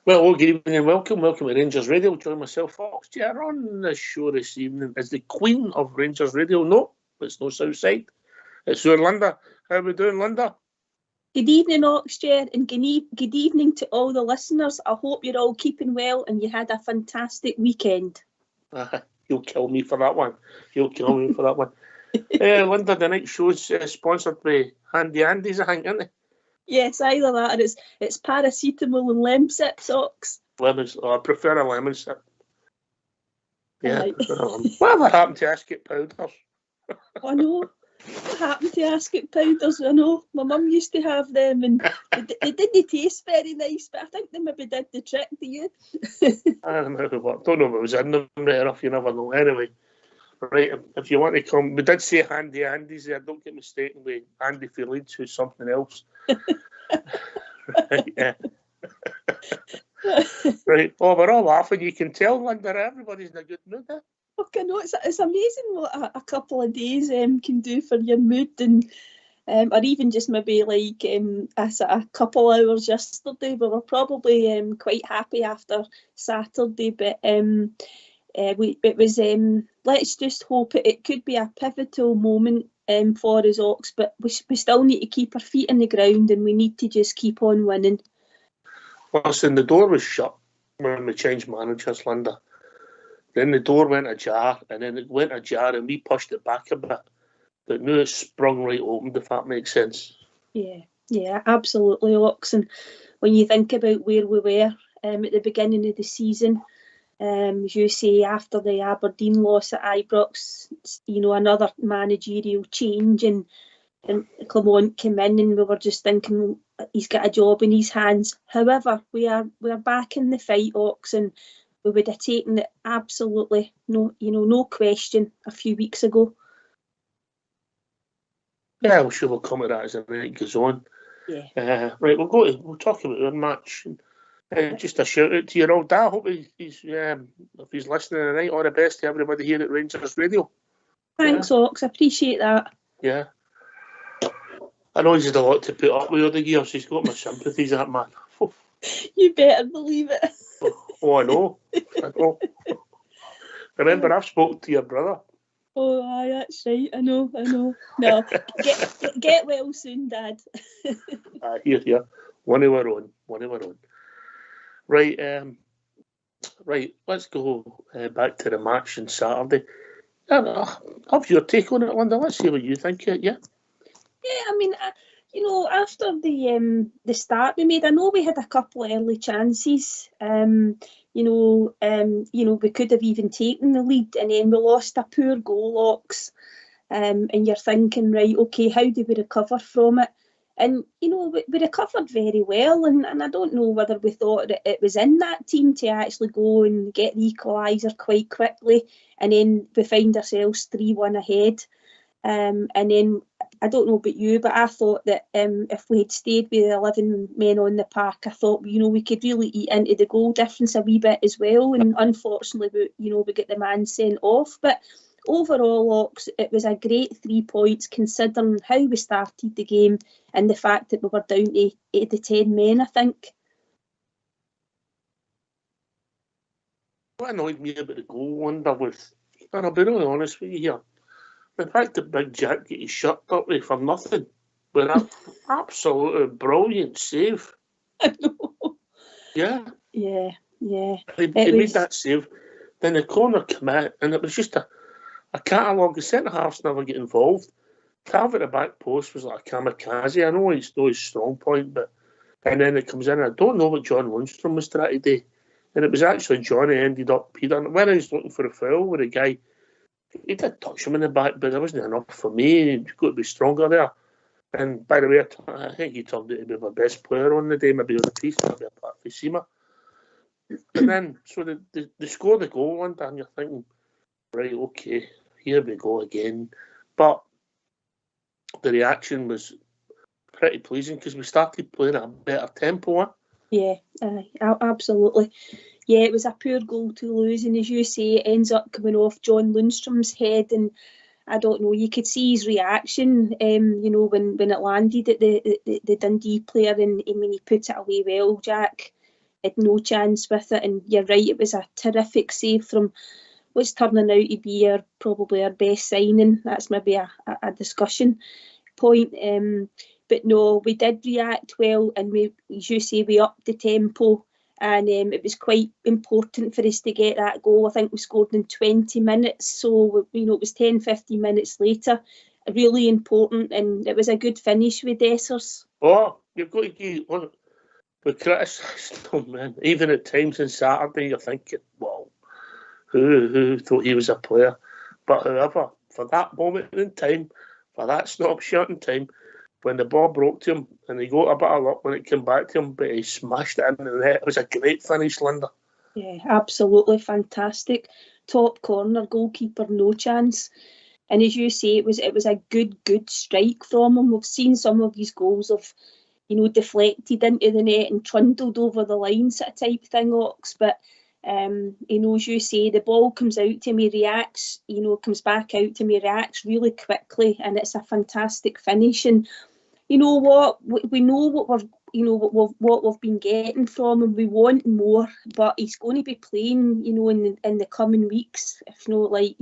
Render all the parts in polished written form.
Well, good evening and welcome to Rangers Radio. Join myself, Fox. On the show this evening is the Queen of Rangers Radio. No, it's no Southside. It's our Linda. How are we doing, Linda? Good evening, Oxchair, and good evening to all the listeners. I hope you're all keeping well and you had a fantastic weekend. You'll kill me for that one. Linda, the next show's sponsored by Handy Andy's, I think, isn't it? Yes, either that or it's paracetamol and lemsip socks. Lemons. Oh, I prefer a lemon sip. Yeah. Whatever happened to Ascot powders? I know. What happened to Ascot powders? I know. My mum used to have them and they didn't taste very nice, but I think they maybe did the trick, do you? I don't know if it was in them right enough, you never know. Anyway, right, if you want to come, we did say Handy Andy's there, don't get mistaken with Andy for Leeds, who's something else. Right, yeah. Right, oh, we're all laughing, you can tell, Linda, everybody's in a good mood, eh? Okay, no, it's amazing what a couple of days can do for your mood, and or even just maybe like a couple hours yesterday. We were probably quite happy after Saturday, but it was let's just hope it could be a pivotal moment for us, Ox, but we still need to keep our feet in the ground and we need to just keep on winning. Listen, the door was shut when we changed managers, Linda. Then the door went ajar, and then it went ajar, and we pushed it back a bit. But now it's sprung right open, if that makes sense. Yeah, absolutely, Ox. And when you think about where we were at the beginning of the season, as you say, after the Aberdeen loss at Ibrox, another managerial change, and Clement came in, and we were just thinking he's got a job in his hands. However, we're back in the fight, Ox, and we would have taken it absolutely no question a few weeks ago. Yeah, I'm sure we'll come to that as the night goes on. Yeah. Right, we'll talk about our match. Just a shout out to your old dad. I hope if he's listening tonight, all the best to everybody here at Rangers Radio. Thanks, Ox. I appreciate that. Yeah. I know he's had a lot to put up with over the years. He's got my sympathies, that man. You better believe it. Oh, I know. Remember, I've spoken to your brother. Oh, aye, that's right. I know. No, get well soon, Dad. Here. One of our own. Right, let's go back to the match on Saturday. Have your take on it, Linda. Let's see what you think. Yeah. Yeah, I mean, after the start we made, I know we had a couple of early chances. We could have even taken the lead, and then we lost a poor goal, Ox. And you're thinking, right, okay, how do we recover from it? And we recovered very well, and I don't know whether we thought that it was in that team to actually go and get the equaliser quite quickly, and then we find ourselves 3-1 ahead. And then I don't know about you, but I thought that if we had stayed with 11 men on the park, I thought we could really eat into the goal difference a wee bit as well. And unfortunately, we get the man sent off. But overall, Ox, it was a great 3 points considering how we started the game and the fact that we were down to 8 to 10 men, I think. What annoyed me about the goal, Linda, was, and I'll be really honest with you here, the fact that Big Jack got his shirt dirty for nothing, with an absolutely brilliant save. I know. Yeah. Yeah. He made that save. Then the corner came out, and it was just a catalogue. The centre halves never get involved. Carve at the back post was like a kamikaze. I know it's not his strong point, but and then it comes in. I don't know what John Lundstrom was trying to do, and it was actually Johnny ended up. When I was looking for a foul with a guy. He did touch him in the back, but there wasn't enough for me. You've got to be stronger there. And by the way, I think he turned out to be my best player on the day, maybe on the piece, maybe apart from Seema. And then, so they score the goal, and you're thinking, right, okay, here we go again. But the reaction was pretty pleasing because we started playing at a better tempo. Yeah, absolutely. Yeah, it was a poor goal to lose, and as you say, it ends up coming off John Lundstrom's head, and I don't know, you could see his reaction, when it landed at the Dundee player, and I mean, he put it away well, Jack. had no chance with it. And you're right, it was a terrific save from what's turning out to be probably our best signing. That's maybe a discussion point. But no, we did react well, and we, as you say, we upped the tempo. And it was quite important for us to get that goal. I think we scored in 20 minutes. So, it was 10, 15 minutes later. Really important. And it was a good finish with Dessers. Oh, you've got to give we criticised him, man. Even at times on Saturday, you're thinking, well, who thought he was a player? But however, for that moment in time, for that snapshot in time, when the ball broke to him and he got a bit of luck when it came back to him, but he smashed it in the net. It was a great finish, Linda. Yeah, absolutely fantastic. Top corner, goalkeeper, no chance. And as you say, it was a good strike from him. We've seen some of his goals of, deflected into the net and trundled over the line sort of type thing, Ox. But, as you say, the ball comes out to him, he reacts, comes back out to him, he reacts really quickly, and it's a fantastic finish. And you know what? We know what what we've been getting from him. We want more, but he's going to be playing, in the coming weeks, if not right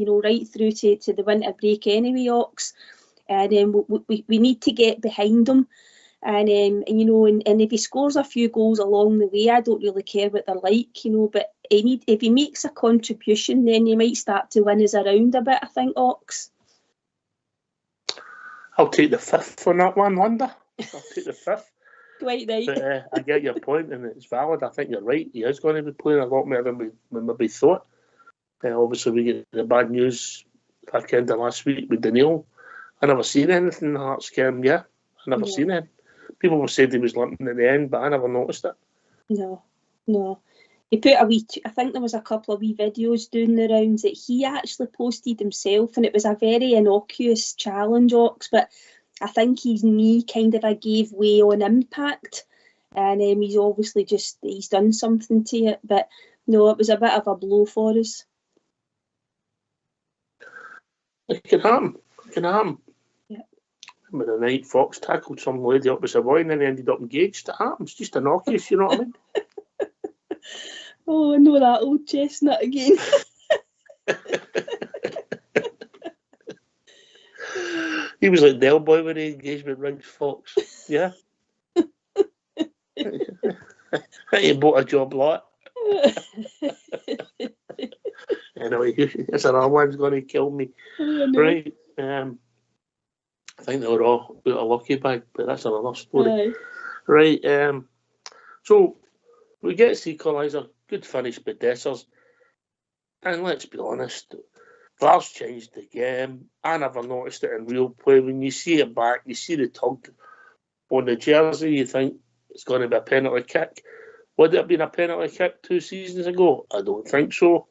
through to the winter break anyway, Ox. And we need to get behind him. And if he scores a few goals along the way, I don't really care what they're like, but if he makes a contribution, then he might start to win us around a bit, I think, Ox. I'll take the 5th on that one, Linda. I'll take the 5th. Quite right. But I get your point, and it's valid. I think you're right. He is going to be playing a lot more than we maybe thought. Obviously, we get the bad news back end of last week with Daniel. I never seen anything in the Hearts game. Yeah, I never seen it. People have said he was limping at the end, but I never noticed it. No. He put I think there was a couple of wee videos doing the rounds that he actually posted himself, and it was a very innocuous challenge, Ox, but I think his knee kind of gave way on impact, and he's obviously he's done something to it, but no, it was a bit of a blow for us. It can happen. Yeah. Remember the night Fox tackled some lady up with a boy and then ended up engaged. It happens, just innocuous, you know what I mean? Oh, I know that old chestnut again. He was like Del Boy with the engagement ring, Fox. Yeah. He bought a job lot. Anyway, this another one's going to kill me. Right. I think they were all out of lucky bag, but that's another story. Right. So we get the equaliser. Good finish by Dessers. And let's be honest, VAR's changed the game. I never noticed it in real play. When you see it back, you see the tug on the jersey, you think it's going to be a penalty kick. Would it have been a penalty kick 2 seasons ago? I don't think so.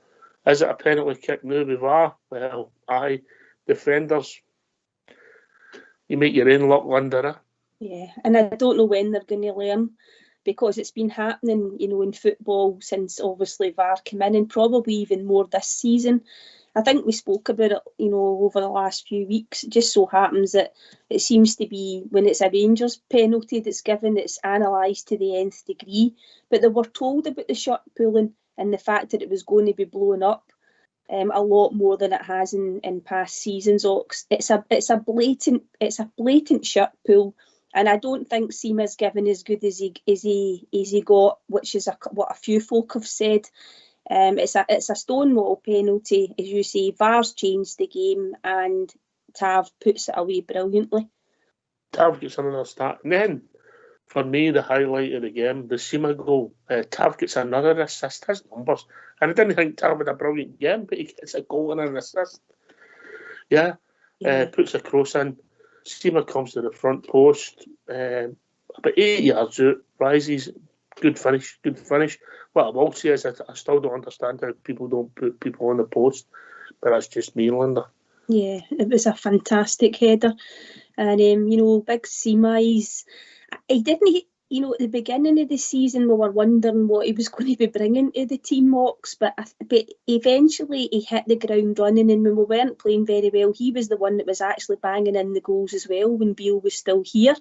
Is it a penalty kick now with VAR? Well, aye. Defenders, you make your own luck, Linda. Yeah, and I don't know when they're going to learn, because it's been happening, in football since obviously VAR came in, and probably even more this season. I think we spoke about it, over the last few weeks. It just so happens that it seems to be when it's a Rangers penalty that's given, it's analysed to the nth degree. But they were told about the shot pulling and the fact that it was going to be blown up a lot more than it has in past seasons. It's a blatant shot pull. And I don't think Seema's given as good as he got, which is what a few folk have said. It's a stonewall penalty, as you say. VAR's changed the game, and Tav puts it away brilliantly. Tav gets another start, and then for me the highlight of the game, the Seema goal. Tav gets another assist. His numbers, and I didn't think Tav had a brilliant game, but he gets a goal and an assist. Yeah. Puts a cross in. Seema comes to the front post, about 8 yards out, rises, good finish. What I will say is I still don't understand how people don't put people on the post, but that's just me, Linda. Yeah, it was a fantastic header. And, big Seema, he didn't, at the beginning of the season we were wondering what he was going to be bringing to the team, Ox, but eventually he hit the ground running, and when we weren't playing very well, he was the one that was actually banging in the goals as well when Beale was still here.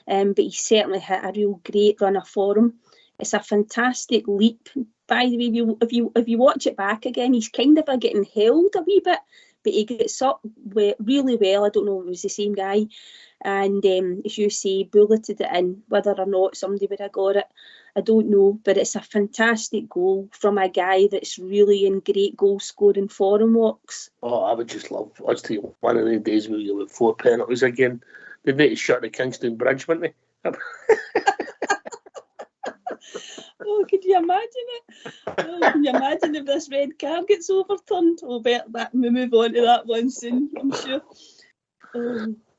But he certainly hit a real great run of form. It's a fantastic leap. By the way, if you watch it back again, he's kind of getting held a wee bit, but he gets up really well. I don't know if it was the same guy. And as you say, bulleted it in. Whether or not somebody would have got it, I don't know. But it's a fantastic goal from a guy that's really in great goal scoring form, Ox. Oh, I would just love us to one of the days where you with 4 penalties again. They need to shut the Kingston Bridge, wouldn't they? Oh, could you imagine it? Oh, can you imagine if this red card gets overturned? We'll bet that we move on to that one soon, I'm sure.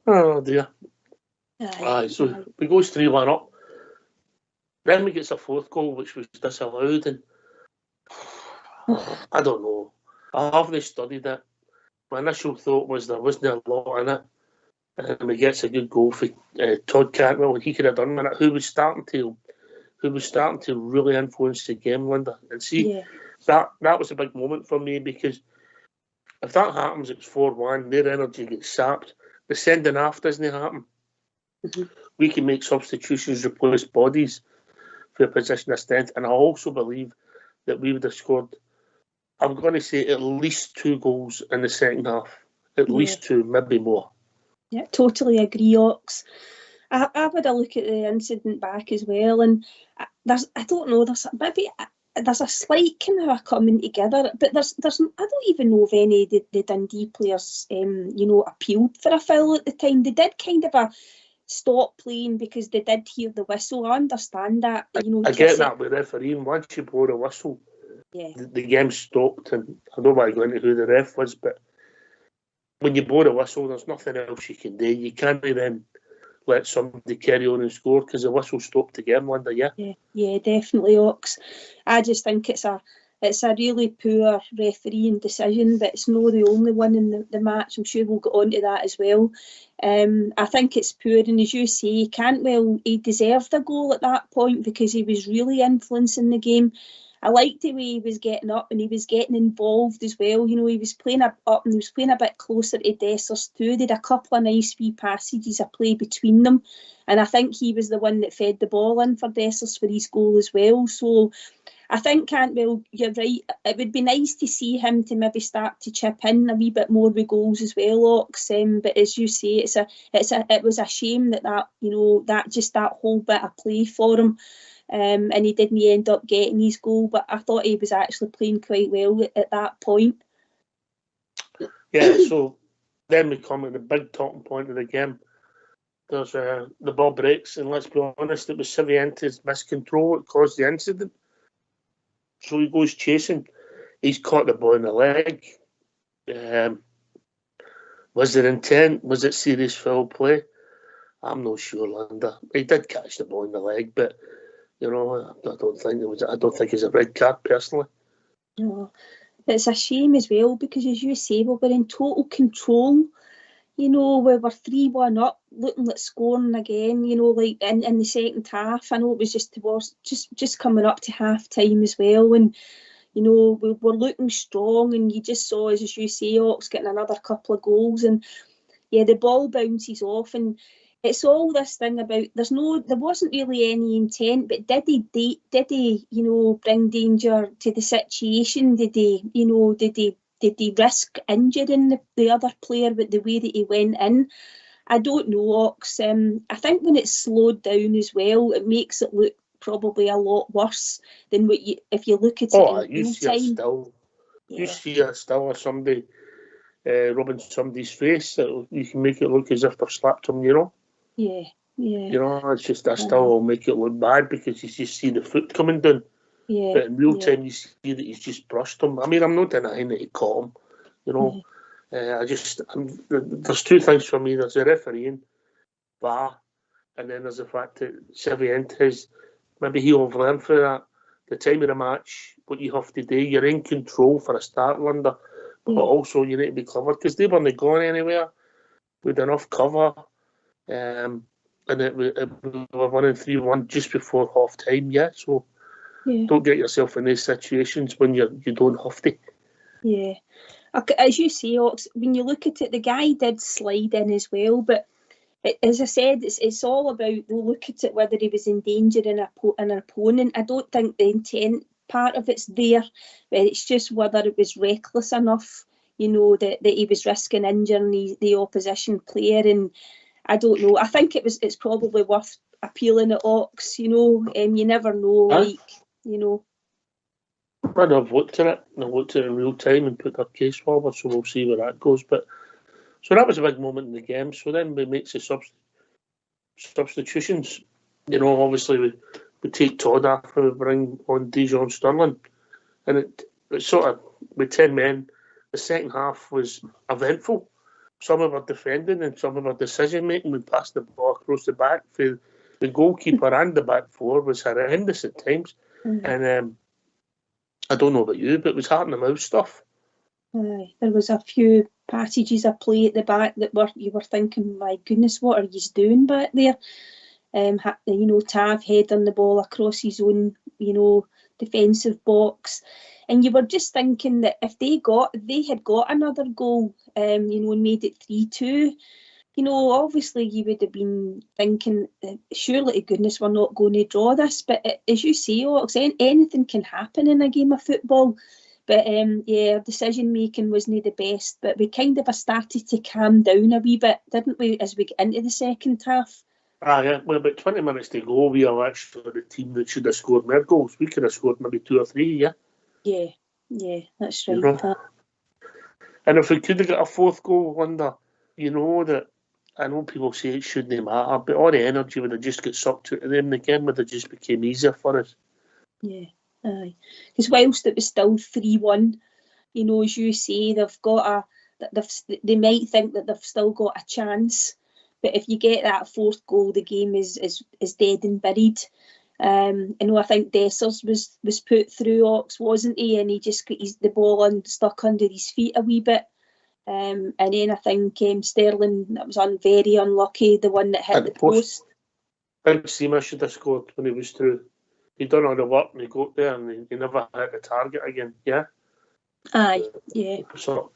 Oh dear. Aye, so we goes 3-1 up. Then we get a 4th goal, which was disallowed, and I don't know. I haven't studied it. My initial thought was there wasn't a lot in it, and we gets a good goal for Todd Cantwell, and he could have done with it. Who was starting to really influence the game, Linda. And see, that was a big moment for me, because if that happens, it's 4-1, their energy gets sapped. The sending off doesn't happen. We can make substitutions, replace bodies for a position of strength. And I also believe that we would have scored, I'm going to say, at least 2 goals in the second half. At least 2, maybe more. Yeah, totally agree, Ox. I've had a look at the incident back as well, and there's a slight kind of a coming together, but there's I don't even know if any of the Dundee players appealed for a foul at the time. They did kind of stop playing because they did hear the whistle. I understand that. I get that with refereeing. Once you blow the whistle, the game stopped, and I don't want to go into who the ref was, but when you blow the whistle, there's nothing else you can do. You can't then let somebody carry on and score because the whistle stopped the game, Linda. Yeah, definitely, Ox. I just think it's a really poor refereeing decision, but it's not the only one in the match. I'm sure we'll get on to that as well. I think it's poor, and as you say, Cantwell, he deserved a goal at that point because he was really influencing the game. I liked the way he was getting up and he was getting involved as well. He was playing up and he was playing a bit closer to Dessers too. They had a couple of nice wee passages of play between them. And I think he was the one that fed the ball in for Dessers for his goal as well. So I think Cantwell, you're right. It would be nice to see him to maybe start to chip in a wee bit more with goals as well, Ox. But as you say, it was a shame that whole bit of play for him. And he didn't end up getting his goal, but I thought he was actually playing quite well at that point. Yeah, so then we come to the big talking point of the game. There's the ball breaks, and let's be honest, it was Civiente's miscontrol that caused the incident. So he goes chasing. He's caught the ball in the leg. Was it intent? Was it serious foul play? I'm not sure, Linda. He did catch the ball in the leg, but I don't think it's a red card personally. No, it's a shame as well because, as you say, we were in total control. We were 3-1 up, looking at scoring again. Like in the second half. I know it was just coming up to half time as well, and we were looking strong. And you just saw, as you say, Ox getting another couple of goals, and the ball bounces off and. It's all this thing about there wasn't really any intent, but did he bring danger to the situation? Did he risk injuring the other player with the way that he went in? I don't know, Ox. I think when it's slowed down as well, it makes it look probably a lot worse than if you look at it in real time. You see a still of somebody rubbing somebody's face. You can make it look as if they've slapped him, Yeah. It's just that still will make it look bad because you just see the foot coming down. Yeah. But in real time, you see that he's just brushed him. I mean, I'm not denying that he caught him. There's 2 things for me. There's the refereeing, VAR, and then there's the fact that Civientes, maybe he'll have learned for that. The time of the match, what you have to do, you're in control for a start, Linda, but also you need to be clever because they weren't going anywhere with enough cover. And we were winning 3-1 just before half time, so don't get yourself in these situations when you don't have to. Yeah. As you say, Ox, when you look at it, the guy did slide in as well, but as I said, it's all about the look at it, whether he was endangering an opponent. I don't think the intent part of it's there, but it's just whether it was reckless enough, that he was risking injuring the opposition player. And I don't know. I think it's probably worth appealing at Ox. You never know, Well, I've looked at it. And I've looked at it in real time and put their case forward, so we'll see where that goes. But so that was a big moment in the game. So then we make the substitutions. Obviously we take Todd off and we bring on Dijon Sterling. And it sort of, with 10 men, the second half was eventful. Some of our defending and some of our decision making. We passed the ball across the back for the goalkeeper and the back four was horrendous at times. And I don't know about you, but it was heart in the mouth stuff. There was a few passages of play at the back that you were thinking, my goodness, what are you doing back there? Tav heading the ball across his own, defensive box. And you were just thinking that if they had got another goal, and made it 3-2, obviously you would have been thinking, surely to goodness we're not going to draw this. But as you say, Ox, anything can happen in a game of football. But decision making wasn't the best. But we kind of started to calm down a wee bit, didn't we, as we get into the second half? Yeah. Well, about 20 minutes to go, we are actually the team that should have scored more goals. We could have scored maybe 2 or 3, yeah? Yeah, that's right. And if we could have got a fourth goal, Linda, that I know people say it shouldn't matter, but all the energy would have just got sucked out of them. The game would have just became easier for us. Yeah, aye. Because whilst it was still 3-1, as you say, they might think that they've still got a chance. But if you get that fourth goal, the game is dead and buried. I think Dessers was put through Ox, wasn't he? And he just got the ball stuck under his feet a wee bit. And then I think Sterling, that was very unlucky, the one that hit the post. Big Seamer should have scored when he was through. He done all the work and he got there and he never hit the target again, yeah? Aye, yeah. So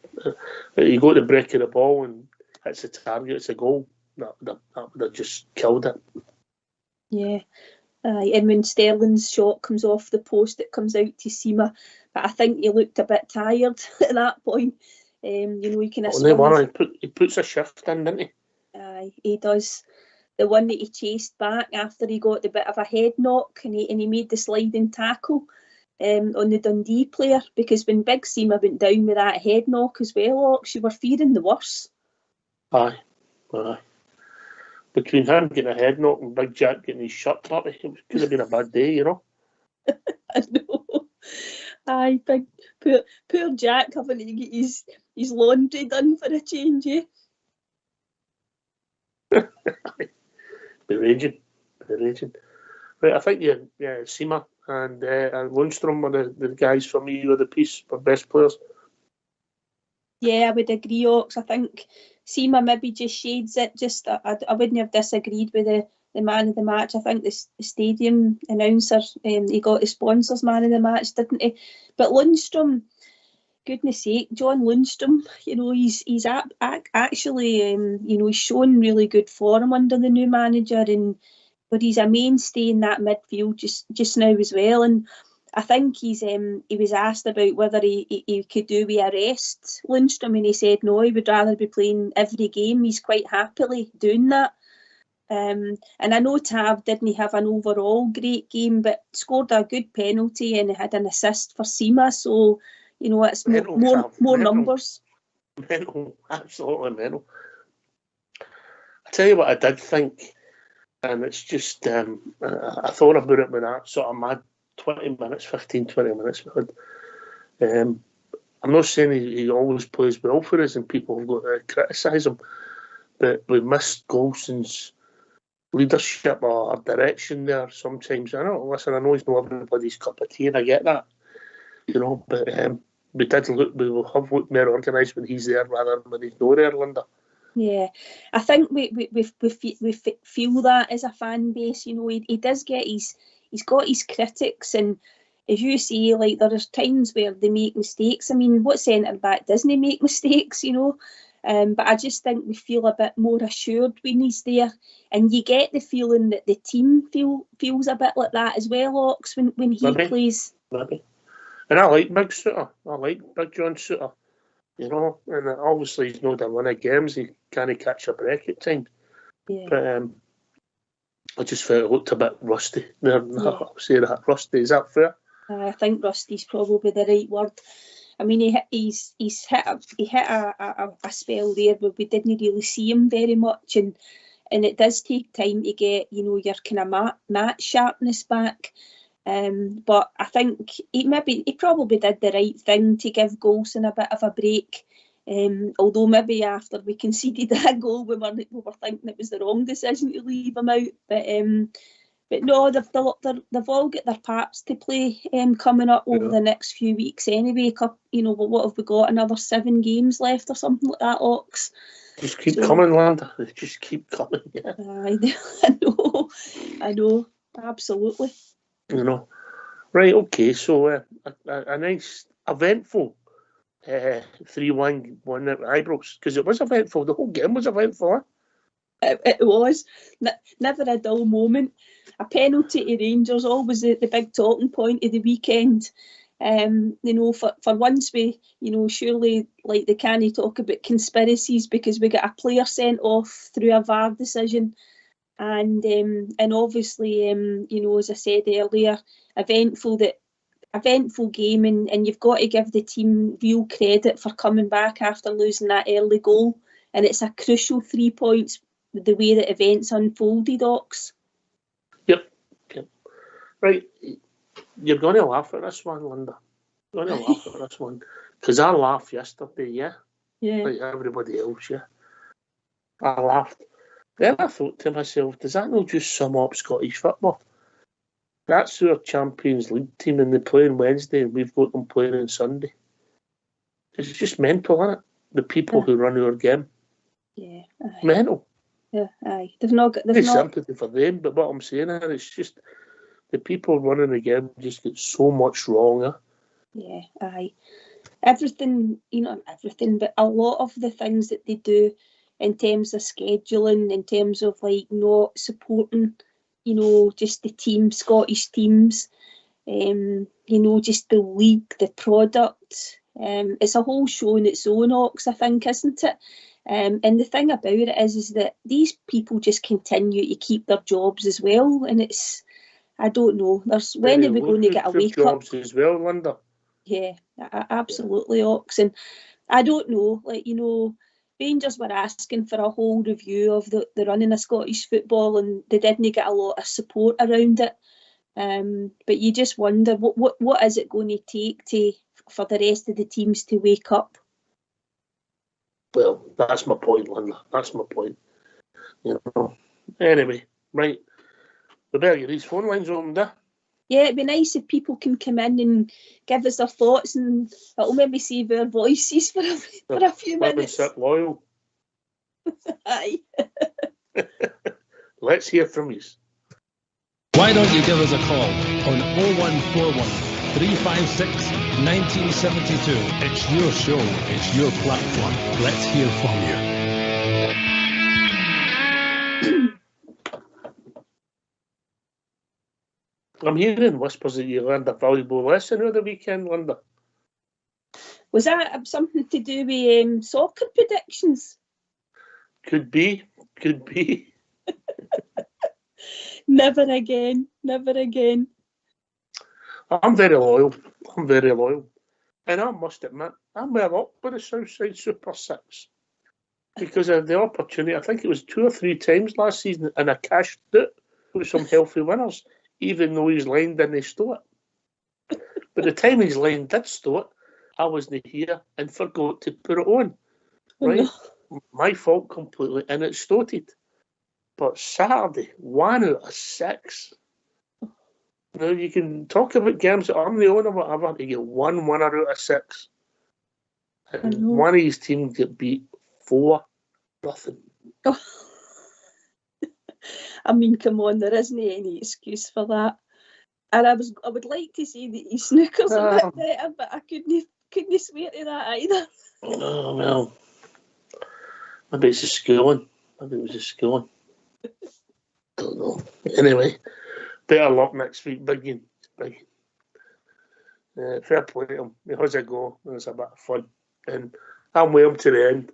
he got the break of the ball and hits the target, it's a goal. That would have just killed it. Yeah. And when Sterling's shot comes off the post, it comes out to Seamer. But I think he looked a bit tired at that point. He can he puts a shift in, didn't he? Aye, he does. The one that he chased back after he got the bit of a head knock and he made the sliding tackle on the Dundee player, because when Big Seamer went down with that head knock as well, Ox, you were fearing the worst. Aye. Between him getting a head knock and Big Jack getting his shirt dirty, it could have been a bad day, I know. Aye, poor Jack having to get his laundry done for a change, eh? Be raging. Right, I think Seamer and Lundstrom were the guys for me were the piece for best players. Yeah, I would agree, Ox. I think Seamer maybe just shades it. I wouldn't have disagreed with the man of the match. I think the stadium announcer, he got the sponsors man of the match, didn't he? But Lundstrom, goodness sake, John Lundstrom, he's actually, he's shown really good form under the new manager, but he's a mainstay in that midfield just now as well. And I think he was asked about whether he could do with a rest, Lundstrom, and he said no, he would rather be playing every game. He's quite happily doing that. And I know Tav didn't have an overall great game, but scored a good penalty and had an assist for Seamer. So, it's more numbers. Mental, absolutely mental. I tell you what I did think, and it's just, I thought about it with that sort of mad 20 minutes, 15-20 minutes. I'm not saying he always plays well for us and people have got to criticise him, but we missed Golson's leadership or direction there sometimes. I know he's not everybody's cup of tea and I get that, but we will have looked more organised when he's there rather than when he's not there, Linda. Yeah, I think we feel that as a fan base. He does get he's got his critics, and as you say, like, there's times where they make mistakes. I mean, what centre back doesn't make mistakes? But I just think we feel a bit more assured when he's there, and you get the feeling that the team feels a bit like that as well, Ox, when he plays. Maybe. And I like Big Suter. I like Big John Suter. You know, and obviously he's not a winner of games. He can't catch a break at times. Yeah. But I just felt it looked a bit rusty. I'll say that, rusty. Is that fair? I think rusty's probably the right word. I mean, he hit a spell there where we didn't really see him very much, and it does take time to get, you know, your kind of match sharpness back. But I think he probably did the right thing to give Golson a bit of a break. Although maybe after we conceded that goal, we were thinking it was the wrong decision to leave him out. But no, they've all got their parts to play coming up over the next few weeks anyway. You know, what have we got? Another 7 games left or something like that, Ox? Just keep coming, Landa. They just keep coming. Yeah. I know, absolutely. You know, right? Okay, so a nice, eventful 3-1 win at Ibrox, because it was eventful. The whole game was eventful. It was never a dull moment. A penalty to Rangers, always the big talking point of the weekend. You know, for once we, you know, surely like they can't talk about conspiracies because we got a player sent off through a VAR decision. And obviously, you know, as I said earlier, eventful game, and you've got to give the team real credit for coming back after losing that early goal. And it's a crucial 3 points with the way that events unfolded, Ox. Yep. Right, you're going to laugh at this one, Linda. You're going to laugh at this one because I laughed yesterday, yeah, like everybody else, yeah. I laughed. Then I thought to myself, does that not just sum up Scottish football? That's our Champions League team, and they play on Wednesday, and we've got them playing on Sunday. It's just mental, isn't it? The people who run our game. Yeah. Mental. Yeah, aye. They've not sympathy for them, but what I'm saying is, it's just the people running the game just get so much wrong. Yeah, aye. Everything, you know, but a lot of the things that they do in terms of scheduling, in terms of like not supporting, you know, just the team, Scottish teams, you know, just the league, the product. It's a whole show in its own, Ox, I think, isn't it? And the thing about it is that these people just continue to keep their jobs as well, and it's, I don't know. When are we going to get a wake up? Jobs as well, Linda. Yeah, absolutely, Ox. And I don't know, like, you know, Rangers were asking for a whole review of the running of Scottish football, and they didn't get a lot of support around it. But you just wonder what is it going to take for the rest of the teams to wake up? Well, that's my point, Linda. That's my point. You know. Anyway, right. We better get these phone lines opened, Yeah, it'd be nice if people can come in and give us their thoughts, and it'll maybe save our voices for a few minutes. Sit loyal. Aye. Let's hear from you. Why don't you give us a call on 0141 356 1972. It's your show, it's your platform. Let's hear from you. I'm hearing whispers that you learned a valuable lesson over the weekend, Linda. Was that something to do with soccer predictions? Could be. Never again. I'm very loyal. And I must admit, I'm well up with the Southside Super 6. Because of the opportunity, I think it was 2 or 3 times last season, and I cashed it with some healthy winners, even though his line didn't stow it. But the time his line did stow it, I wasn't here and forgot to put it on. Right? No. My fault completely, and it stowed. But Saturday, 1 out of 6. Now, you can talk about games that I'm the owner, whatever, you get 1 winner out of 6. And one of his teams get beat 4-0. Oh. I mean, come on, there isn't any excuse for that. And I would like to say that he snookers a bit better, but I couldn't swear to that either. Oh, well. Maybe it's a schooling. Maybe it was a schooling. Don't know. Anyway, better luck next week, big game. Big. Fair play to him. He has a go, and it's a bit of fun. And I'm with him to the end.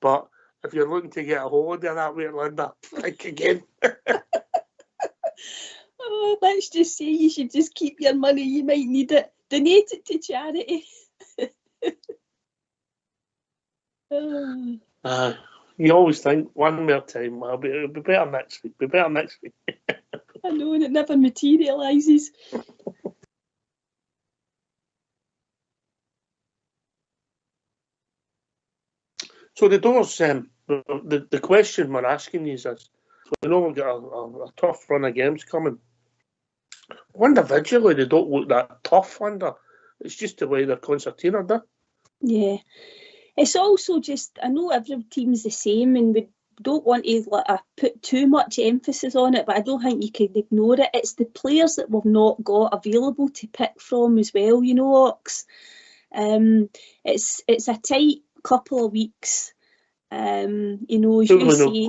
But if you're looking to get a holiday that way, Linda, think again. Oh, let's just say you should just keep your money. You might need it. Donate it to charity. You always think one more time, it'll be better next week. I know, and it never materialises. So the Doors, the question we're asking is this. So we know we've got a tough run of games coming. Individually, they don't look that tough, Linda. It's just the way they're concertinaed, though. Yeah. It's also just, I know every team's the same and we don't want to put too much emphasis on it, but I don't think you can ignore it. It's the players that we've not got available to pick from as well, you know, Ox. It's a tight couple of weeks. You know, as you say.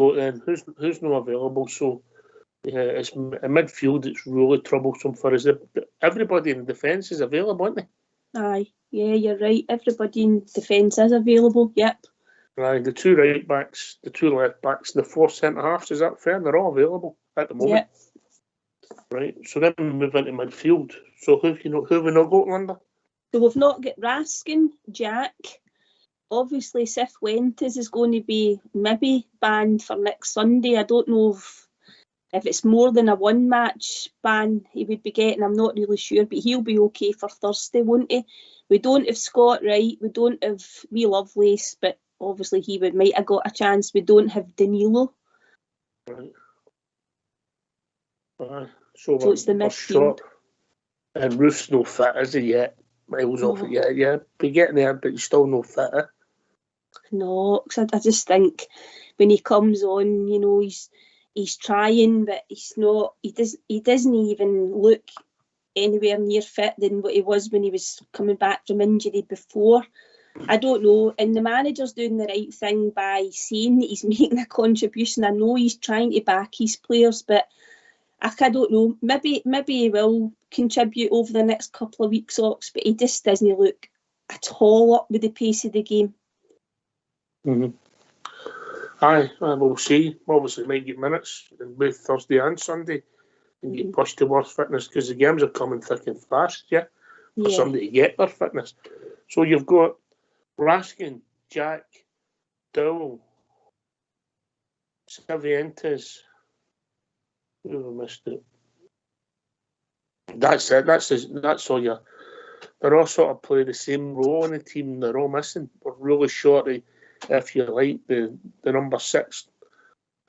Who's not available? So yeah, it's in midfield. It's really troublesome for us. Everybody in defence is available, aren't they? Aye, yeah, you're right. Everybody in defence is available. Yep. Right, the two right backs, the two left backs, the four centre halves. Is that fair? They're all available at the moment. Yep. Right. So then we move into midfield. So who have we not got, Linda? So we've not got Raskin, Jack. Obviously, Cifuentes is going to be maybe banned for next Sunday. I don't know if it's more than a one-match ban he would be getting. I'm not really sure, but he'll be okay for Thursday, won't he? We don't have Scott Wright. We don't have Wee Lovelace, but obviously he might have got a chance. We don't have Danilo. Right. So it's the midfield. And Roof's no fit, is he yet? Miles off it yet, yeah. Be getting there, but he's still no fit. No, because I just think when he comes on, you know, he's trying, but he's not. He doesn't even look anywhere near fit than what he was when he was coming back from injury before. I don't know. And the manager's doing the right thing by saying that he's making a contribution. I know he's trying to back his players, but I don't know. Maybe he will contribute over the next couple of weeks, Ox, but he just doesn't look at all up with the pace of the game. Mm-hmm. Aye, we'll see. Obviously, might get minutes in both Thursday and Sunday and get pushed towards fitness because the games are coming thick and fast, for somebody to get their fitness. So you've got Raskin, Jack, Dowell, Cifuentes. Who have I missed it? That's it. That's all you. They're all sort of play the same role in the team. They're all missing. We're really short of, if you like, the number 6,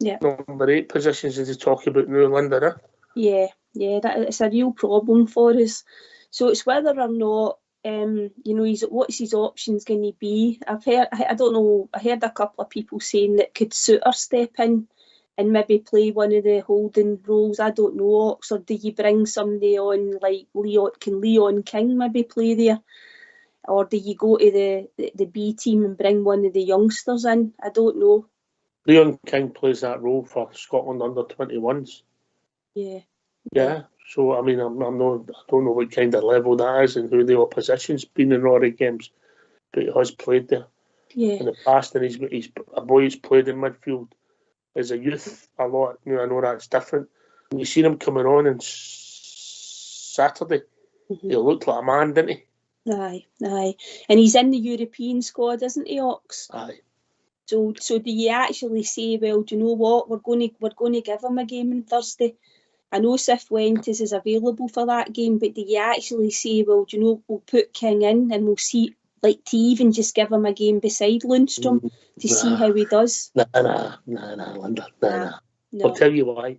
number 8 positions as they talk about now, Linda. Yeah, it's a real problem for us. So it's whether or not, you know, what's his options going to be. I heard a couple of people saying that could Suter step in and maybe play one of the holding roles. I don't know, Ox, or do you bring somebody on like Leon? Can Leon King maybe play there? Or do you go to the B team and bring one of the youngsters in? I don't know. Leon King plays that role for Scotland under-21s. Yeah. So I mean, I don't know what kind of level that is and who the opposition's been in all the games, but he has played there in the past, and he's a boy who's played in midfield as a youth a lot. You know, I know that's different. When you seen him coming on Saturday, he looked like a man, didn't he? Aye. And he's in the European squad, isn't he, Ox? Aye. So do you actually say, well, do you know what, we're going to give him a game on Thursday? I know Cifuentes is available for that game, but do you actually say, well, do you know, we'll put King in and we'll see, like, to even just give him a game beside Lundstrom to see how he does? Nah, Linda. Nah. I'll tell you why.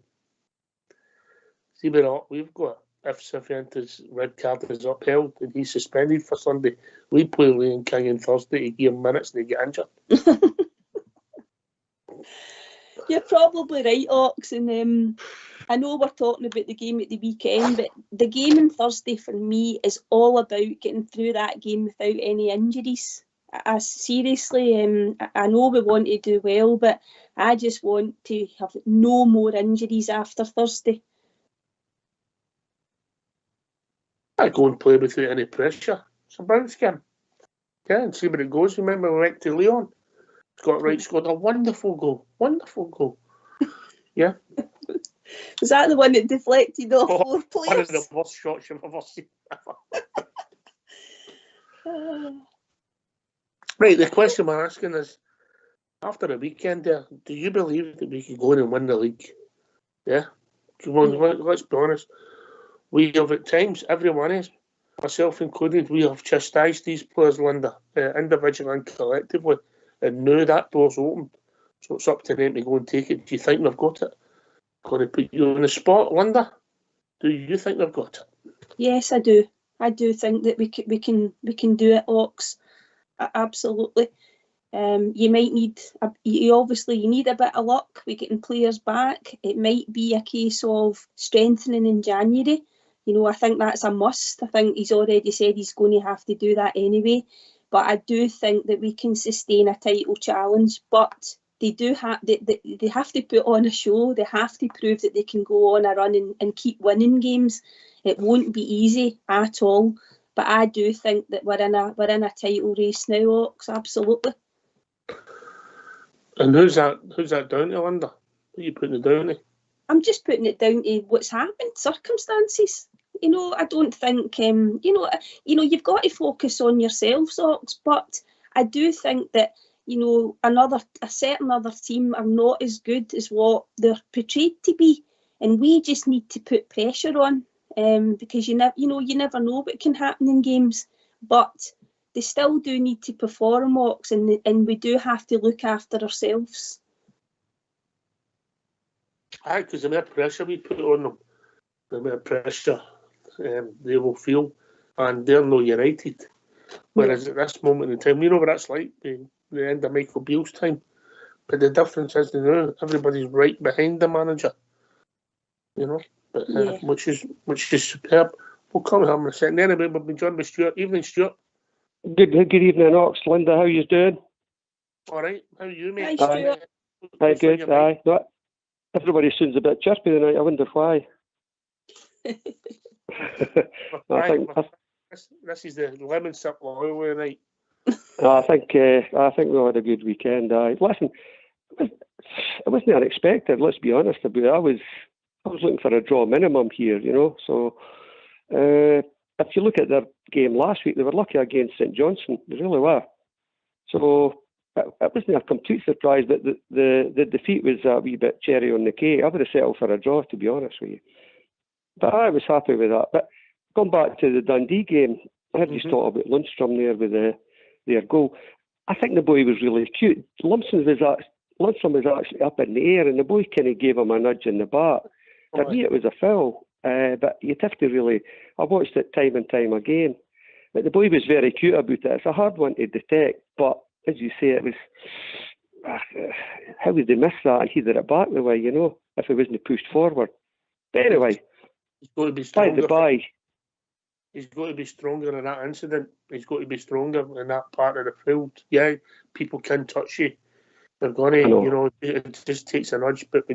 See, we've got, if Cifuentes' red card is upheld and he's suspended for Sunday, we play Leon King on Thursday to give him minutes and he get injured. You're probably right, Ox, and I know we're talking about the game at the weekend, but the game on Thursday for me is all about getting through that game without any injuries. I seriously, I know we want to do well, but I just want to have no more injuries after Thursday. I go and play without any pressure. It's a bounce game. Yeah, and see where it goes. Remember we went to Leon. Scored a wonderful goal. Wonderful goal. Yeah. Was that the one that deflected off 4 players? One of the worst shots you've ever seen. Right, the question we're asking is, after the weekend there, do you believe that we could go in and win the league? Yeah? Come on, let's be honest. We have at times, everyone is, myself included, we have chastised these players, Linda, individually and collectively, and now that door's open. So it's up to them to go and take it. Do you think they've got it? Going to put you on the spot, Linda? Do you think they've got it? Yes, I do. I do think that we can do it, Ox. Absolutely. You might need you need a bit of luck with getting players back. It might be a case of strengthening in January. I think that's a must. I think he's already said he's going to have to do that anyway. But I do think that we can sustain a title challenge. But they have to put on a show. They have to prove that they can go on a run and keep winning games. It won't be easy at all. But I do think that we're in a title race now, Ox. Absolutely. And who's that down to, Linda? Who are you putting it down to? I'm just putting it down to what's happened, circumstances. I don't think you've got to focus on yourselves, Ox. But I do think that a certain other team are not as good as what they're portrayed to be, and we just need to put pressure on. Because you never know what can happen in games, but they still do need to perform, Ox, and we do have to look after ourselves. Aye, because the more pressure we put on them, the more pressure they will feel, and they're not united. Whereas at this moment in time, what that's like, the end of Michael Beale's time. But the difference is now everybody's right behind the manager. But, which is superb. We'll come here in a second. Anyway, we've been joined by Stuart. Evening, Stuart. Good evening, Ox. Linda, how you doing? All right. How are you, mate? Hi, Stuart. Hi, good. Aye. Everybody sounds a bit chirpy tonight. I wonder why. This is the lemon sip oil night. I think we had a good weekend. Listen, it wasn't unexpected. Let's be honest about it. I was looking for a draw minimum here, So if you look at their game last week, they were lucky against St Johnstone. They really were. So it wasn't a complete surprise, but the defeat was a wee bit cherry on the cake. I would have settled for a draw, to be honest with you. But I was happy with that. But going back to the Dundee game, I heard you talk about Lundstrom there with their goal. I think the boy was really cute. Lundstrom was actually up in the air, and the boy kind of gave him a nudge in the back. For me, it was a foul, but you'd have to really... I watched it time and time again. But the boy was very cute about it. It's a hard one to detect, but as you say, it was... how would they miss that and header it back the way, if it wasn't pushed forward? But anyway, he's got to be stronger. By he's got to be stronger in that incident. He's got to be stronger in that part of the field. Yeah, people can touch you. They're going to, it just takes a nudge, but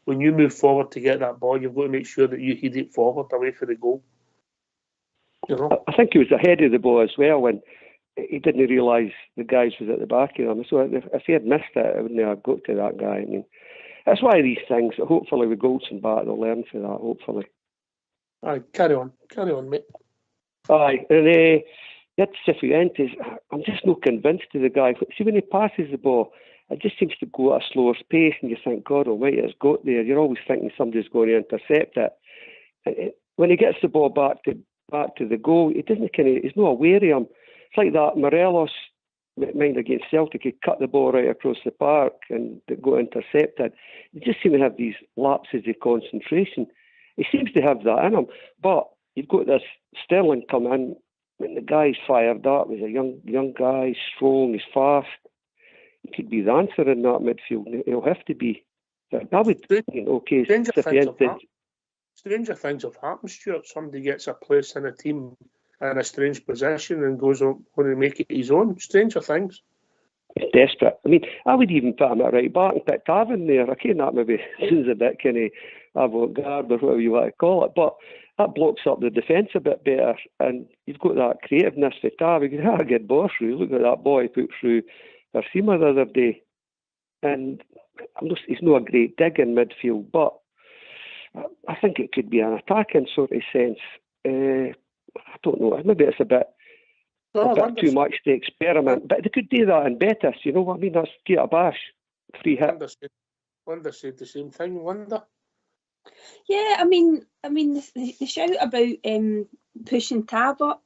when you move forward to get that ball, you've got to make sure that you head it forward away for the goal. I think he was ahead of the ball as well when he didn't realise the guys was at the back of him. So if he had missed it, it wouldn't have got to that guy. I mean, that's why these things, hopefully with Goldson back, they'll learn from that, hopefully. Aye, carry on, mate. Aye, and that's Cifuentes. I'm just not convinced of the guy. See, when he passes the ball, it just seems to go at a slower pace, and you think, God almighty, it's got there. You're always thinking somebody's going to intercept it. And when he gets the ball back to the goal, he doesn't he's not aware of him. It's like that Morelos, mind against Celtic, he cut the ball right across the park and it got intercepted. You just seem to have these lapses of concentration. He seems to have that in him. But you've got this Sterling come in, and the guy's fired up. He's a young guy, strong, he's fast. He could be the answer in that midfield. He'll have to be. I would think, Stranger things have happened, Stuart. Somebody gets a place in a team in a strange position and goes on to make it his own. Stranger things. Desperate. I mean, I would even put him at right back and put Tav in there. I can't that maybe seems a bit kind of avant-garde or whatever you want to call it, but that blocks up the defence a bit better, and you've got that creativeness for Tav. You can have a good ball through. Look at that ball he put through Versima the other day. And he's not a great dig in midfield, but I think it could be an attacking sort of sense. I don't know. Maybe it's a bit too much to experiment, but they could do that in Betis. You know what I mean? That's get a bash, free hit. Linda said the same thing. Linda. Yeah, I mean, the shout about pushing Tav up,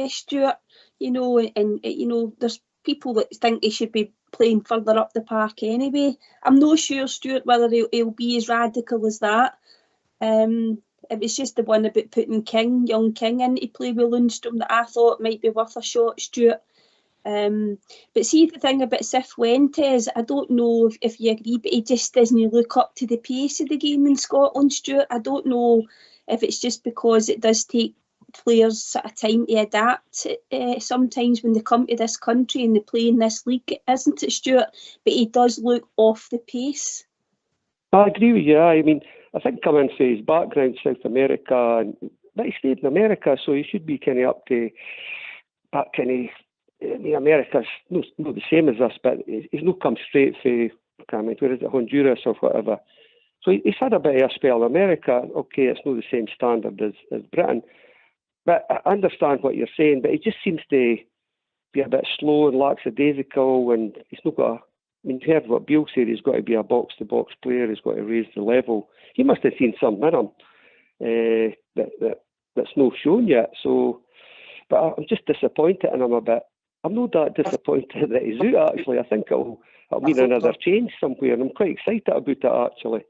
Stuart. You know, and you know, there's people that think he should be playing further up the park anyway. I'm not sure, Stuart, whether he'll be as radical as that. It was just the one about putting young King in to play with Lundstrom that I thought might be worth a shot, Stuart. But see, the thing about Cifuentes, I don't know if you agree, but he just doesn't look up to the pace of the game in Scotland, Stuart. I don't know if it's just because it does take players sort of time to adapt sometimes when they come to this country and they play in this league, isn't it, Stuart? But he does look off the pace. I agree with you. I mean, I think coming from his background, South America, but he stayed in America, so he should be kind of up to that kind of. I mean, America's not the same as us, but he's not come straight for, I can't remember, where is it, Honduras or whatever. So he's had a bit of a spell in America. Okay, it's not the same standard as Britain. But I understand what you're saying, but he just seems to be a bit slow and lackadaisical, and he's not got I mean, you heard what Beale said, he's got to be a box-to-box player, he's got to raise the level. He must have seen something in him that's not shown yet. So, but I'm just disappointed in him a bit. I'm not that disappointed that he's out, actually. I think it'll mean another change somewhere, and I'm quite excited about it, actually.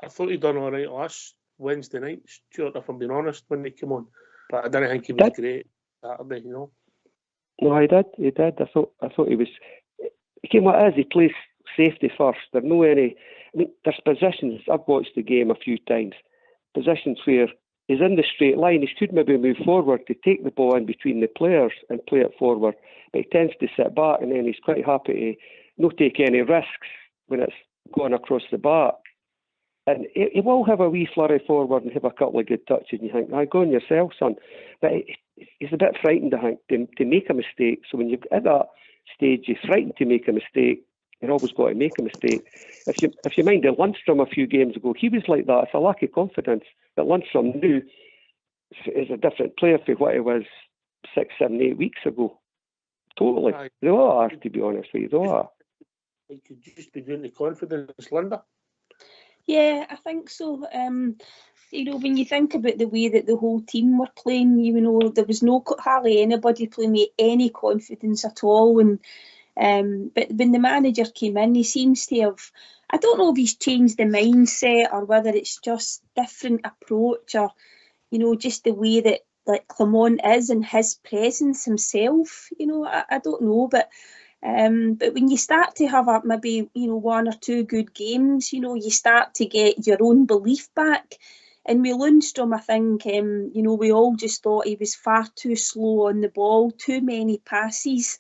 I thought he'd done all right last Wednesday night, Stuart, if I'm being honest, when he came on. But I didn't think he was great Saturday, you know. No, he did. I thought he was. He came what it is. He plays safety first. There's no any. I mean, there's positions. I've watched the game a few times. Positions where he's in the straight line. He should maybe move forward to take the ball in between the players and play it forward. But he tends to sit back, and then he's quite happy to not take any risks when it's going across the back. And he will have a wee flurry forward and have a couple of good touches, and you think, go on yourself, son. But he's a bit frightened, I think, to make a mistake. So when you're at that stage, you're frightened to make a mistake. You're always got to make a mistake. If you mind Lundstrom a few games ago, he was like that. It's a lack of confidence. But Lundstrom knew is a different player for what he was 6, 7, 8 weeks ago. Totally. They all are, to be honest with you. They all are. He could just be doing the confidence, Linda. Yeah, I think so. You know, when you think about the way that the whole team were playing, you know, there was hardly anybody playing with any confidence at all. And but when the manager came in, he seems to have, I don't know if he's changed the mindset or whether it's just different approach or, you know, just the way that like Clement is and his presence himself. You know, I don't know, but when you start to have maybe, you know, 1 or 2 good games, you know, you start to get your own belief back. And with Lundstrom, I think, you know, we all just thought he was far too slow on the ball, too many passes.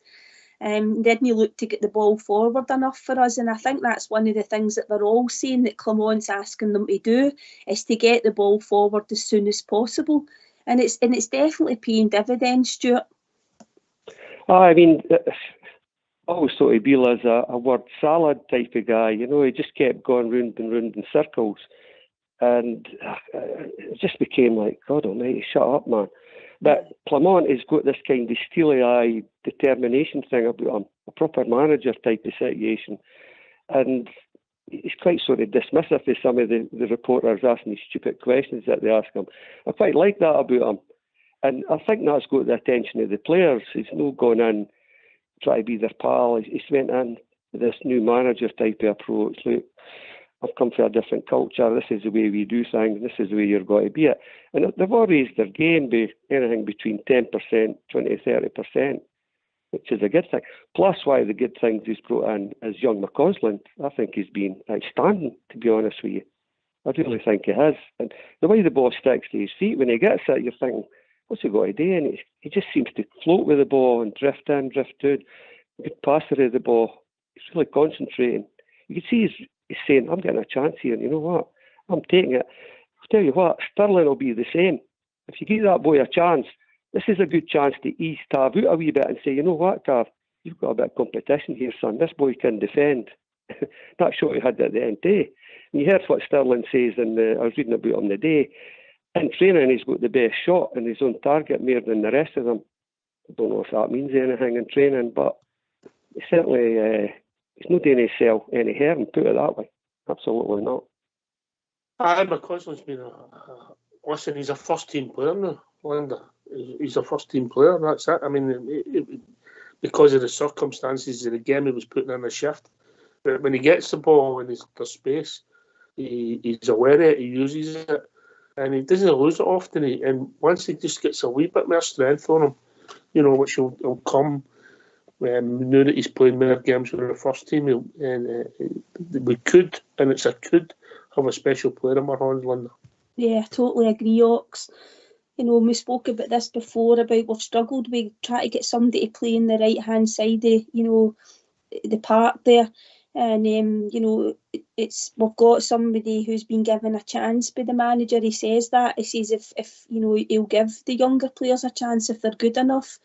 Didn't he look to get the ball forward enough for us? And I think that's one of the things that they're all saying that Clement's asking them to do, is to get the ball forward as soon as possible. And it's definitely paying dividends, Stuart. I mean, I always thought of Beale as a word salad type of guy. You know, he just kept going round and round in circles. And it just became like, God almighty, shut up, man. But Clement has got this kind of steely-eyed determination thing about him, a proper manager type of situation. And he's quite sort of dismissive of some of the reporters asking these stupid questions that they ask him. I quite like that about him. And I think that's got the attention of the players. He's not gone in, try to be their pal. He's went in with this new manager type of approach. Look, I've come from a different culture. This is the way we do things. This is the way you're going to be it. And they've all raised their game by anything between 10%, 20%, 30%, which is a good thing. Plus, one of the good things he's brought in is young McCausland. I think he's been outstanding, to be honest with you. I really think he has. And the way the ball sticks to his feet, when he gets it, you're thinking, what's he got to do? And he just seems to float with the ball and drift in, drift out. Good passer of the ball. He's really concentrating. You can see he's saying, I'm getting a chance here, and you know what? I'm taking it. I'll tell you what, Sterling will be the same. If you give that boy a chance, this is a good chance to ease Tav out a wee bit and say, you know what, Tav, you've got a bit of competition here, son. This boy can defend. That shot he had at the end day. And you heard what Sterling says, I was reading about him the day. In training, he's got the best shot in his own target, more than the rest of them. I don't know if that means anything in training, but he certainly, he's not doing himself any harm, put it that way. Absolutely not. McCausland's been listen, he's a first-team player now, Linda. He's a first-team player, that's it. I mean, because of the circumstances of the game, he was putting in a shift. But when he gets the ball and there's space, he's aware of it, he uses it, and he doesn't lose it often. And once he just gets a wee bit more strength on him, you know, which will come now that he's playing more games with the first team, we could, and it's a could, have a special player in our hands, Linda. Yeah, I totally agree, Ox. You know, we spoke about this before, about we've struggled with trying to get somebody to play in the right-hand side of, you know, the park there. And, you know, we've got somebody who's been given a chance by the manager. He says that. He says if you know, he'll give the younger players a chance if they're good enough.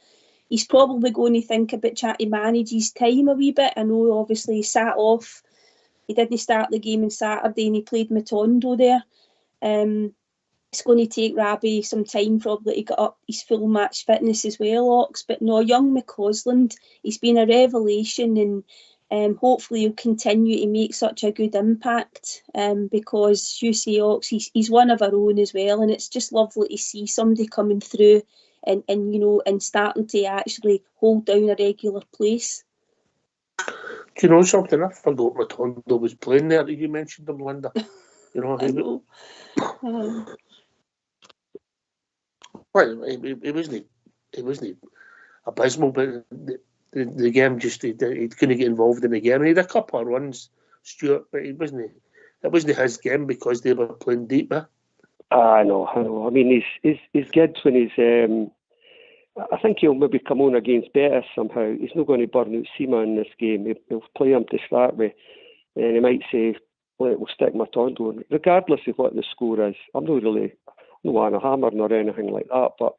He's probably going to think about trying to manage his time a wee bit. I know, obviously, he sat off. He didn't start the game on Saturday and he played Matondo there. It's going to take Rabi some time probably to get up his full match fitness as well, Ox. But no, young McCausland, he's been a revelation, and hopefully he'll continue to make such a good impact, because you say, Ox, he's one of our own as well, and it's just lovely to see somebody coming through and you know, and starting to actually hold down a regular place. Do you know something? I forgot Matondo was playing there. You mentioned him, Linda. You know, I know. Well, he wasn't abysmal, but the game just he couldn't get involved in the game. He had a couple of runs, Stuart, but it wasn't his game because they were playing deep. I know. I mean, he's good when he's. I think he'll maybe come on against Betis somehow. He's not going to burn out Seema in this game. He'll play him to start with, and he might say, "We'll stick Matondo on," regardless of what the score is. I'm not on a hammer or anything like that, but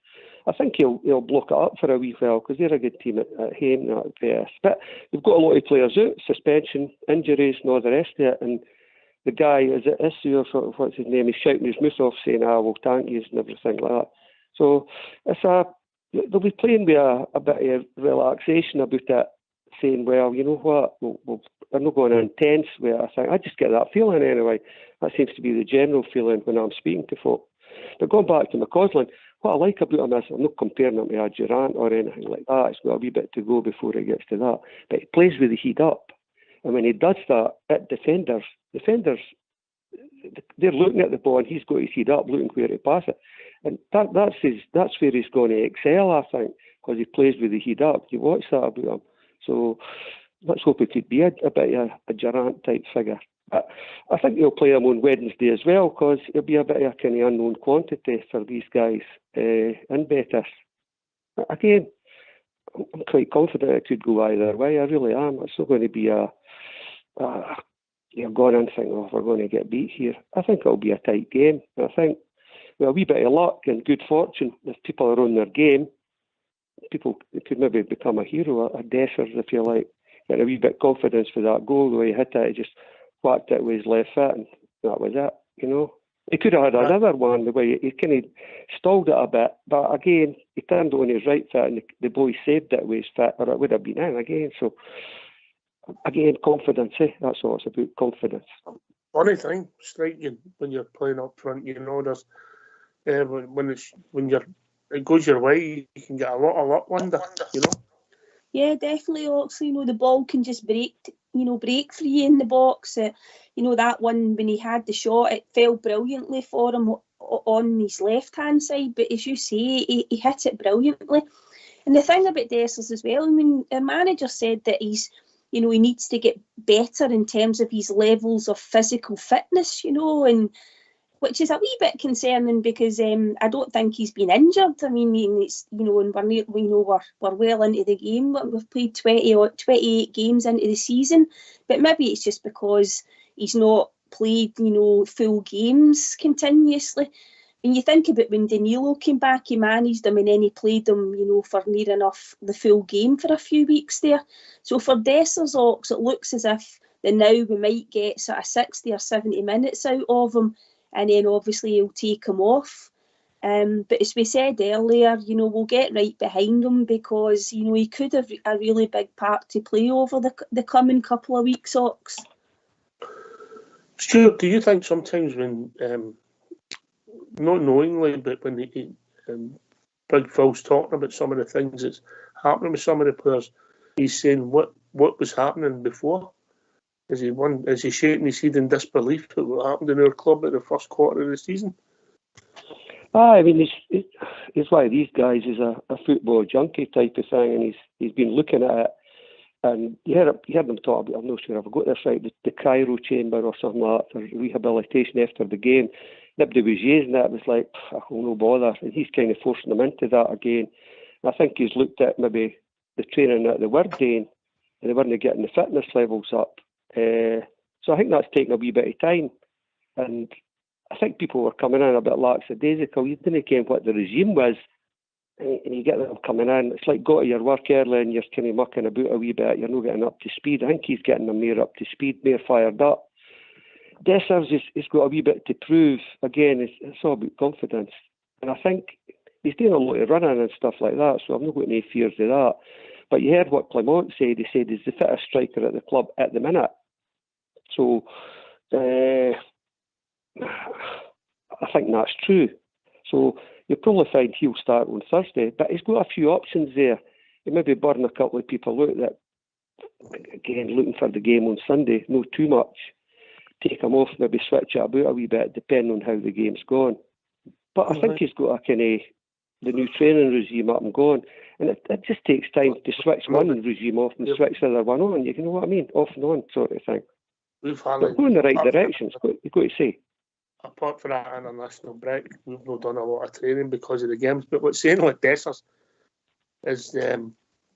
I think he'll block it up for a wee while because they're a good team at home at Betis. But they've got a lot of players out, suspension, injuries, and all the rest of it. And the guy, is it Issue or what's his name? He's shouting his mouth off saying, we'll tank you and everything like that. So they'll be playing with a bit of relaxation about it, saying, well, you know what, we're not going intense with it. I think I just get that feeling anyway. That seems to be the general feeling when I'm speaking to folk. But going back to McCausland, what I like about him is I'm not comparing him to a Durant or anything like that. It's got a wee bit to go before he gets to that. But he plays with the heat up. And when he does that, at defenders, they're looking at the ball and he's got his heat up, looking where to pass it. And that's where he's going to excel, I think, because he plays with the heat up. You watch that about him. So let's hope he could be a bit of a Durant-type figure. But I think he'll play him on Wednesday as well, because he'll be a bit of a kind of unknown quantity for these guys in Betis. Again, I'm quite confident it could go either way. I really am. It's not going to be you're going in thinking, we're going to get beat here. I think it'll be a tight game. I think with a wee bit of luck and good fortune, if people are on their game, people could maybe become a hero, a Dessers, if you like. Get a wee bit of confidence for that goal. The way he hit it, he just whacked it with his left foot, and that was it, you know. He could have had another one, the way he kind of stalled it a bit, but again, he turned on his right foot and the boy saved it with his foot, or it would have been in again. So, again, confidence, that's all it's about, confidence. Funny thing, striking when you're playing up front, you know, there's when it goes your way, you can get a lot of luck, Linda, you know. Yeah, definitely, Oxley. You know, the ball can just break for you in the box. You know, that one, when he had the shot, it fell brilliantly for him on his left-hand side. But as you say, he hit it brilliantly. And the thing about Dessers as well, I mean, the manager said that he needs to get better in terms of his levels of physical fitness, you know, and which is a wee bit concerning because I don't think he's been injured. I mean, it's, and we're well into the game. We've played 28 games into the season, but maybe it's just because he's not played, full games continuously. When you think about when Danilo came back, he managed them and then he played them, for near enough the full game for a few weeks there. So for Dessers Ox, it looks as if now we might get sort of 60 or 70 minutes out of him, and then obviously he'll take him off. But as we said earlier, we'll get right behind him because, he could have a really big part to play over the coming couple of weeks, Ox. Stuart, do you think sometimes when... not knowingly, but when Big Phil's talking about some of the things that's happening with some of the players, he's saying what was happening before? Is he shaking his head in disbelief at what happened in our club at the first quarter of the season? I mean, it's like these guys is a football junkie type of thing, and he's been looking at it, and you heard them talk about, I'm not sure if I got this right, the cryo chamber or something like that for rehabilitation after the game. Nobody was using that. It was like, no bother. And he's kind of forcing them into that again. And I think he's looked at maybe the training that they were doing and they weren't getting the fitness levels up. So I think that's taken a wee bit of time. And I think people were coming in a bit lackadaisical. You didn't get what the regime was. And you get them coming in. It's like go to your work early and you're kind of mucking about a wee bit. You're not getting up to speed. I think he's getting them more up to speed, more fired up. Dessers has got a wee bit to prove. Again, it's all about confidence. And I think he's doing a lot of running and stuff like that, so I've not got any fears of that. But you heard what Clement said. He said he's the fittest striker at the club at the minute. So I think that's true. So you'll probably find he'll start on Thursday. But he's got a few options there. He maybe burn a couple of people out that, again, looking for the game on Sunday, not too much. Take him off, maybe switch it about a wee bit, depending on how the game's gone. But I think he's got a kind of the new training regime up and going, and it just takes time to switch one regime off and switch the other one on. You know what I mean? Off and on sort of thing. We've going in the right direction. You've got to say. Apart from that international break, we've not done a lot of training because of the games. But what's saying like Dessers is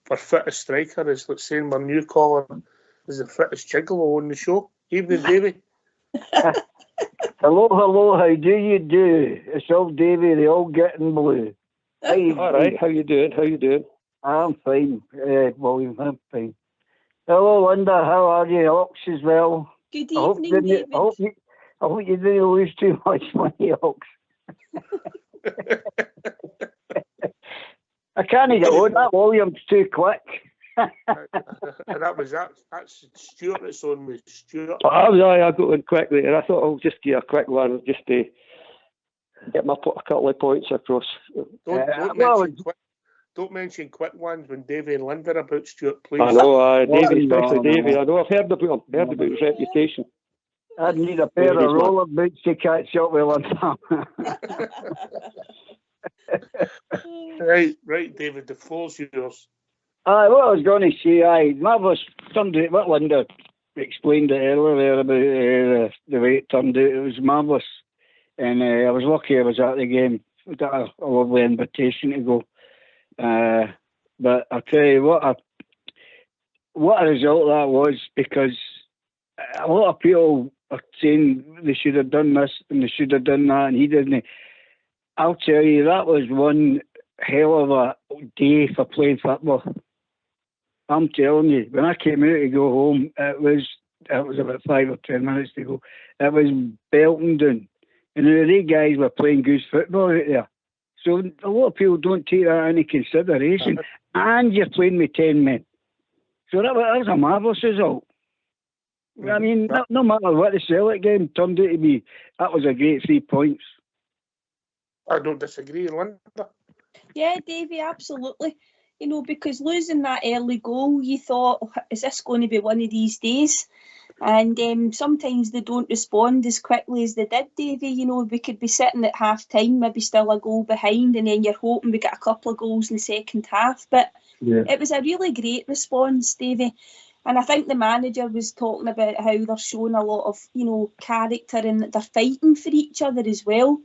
for fittest striker is like saying my new caller is the fittest gigolo on the show. Evening, Davy. Hello, how do you do? It's all Davy, the all getting blue. Hey, all right, how you doing? I'm fine, William, I'm fine. Hello, Linda, how are you? Ox as well. Good evening, David. I hope you didn't lose too much money, Ox. I can't get on that, William's too quick. That's Stuart that's on with Stuart. I got one quickly, and I thought I'll just give a quick one just to get a couple of points across. Don't mention quick ones when Davy and Linda are about, Stuart, please. I know, Davy, especially Davy. I know, I've heard about him, heard about his reputation. I'd need a pair of roller boots to catch up with Linda. Right, David, the floor's yours. What I was going to say, marvellous, turned out, what Linda explained it earlier about the way it turned out, it was marvellous. And I was lucky I was at the game. I got a lovely invitation to go. But I'll tell you what a result that was, because a lot of people are saying they should have done this and they should have done that, and he didn't. I'll tell you, that was one hell of a day for playing football. I'm telling you, when I came out to go home, it was about 5 or 10 minutes to go. It was belting down. And the guys were playing good football out there. So a lot of people don't take that into consideration. And you're playing with 10 men. So that was a marvellous result. I mean, no matter what the Celtic game turned out to be, that was a great 3 points. I don't disagree, Linda. Yeah, Davey, absolutely. Because losing that early goal, you thought, is this going to be one of these days? And sometimes they don't respond as quickly as they did, Davey. We could be sitting at half-time, maybe still a goal behind, and then you're hoping we get a couple of goals in the second half. But It was a really great response, Davey. And I think the manager was talking about how they're showing a lot of, character and that they're fighting for each other as well.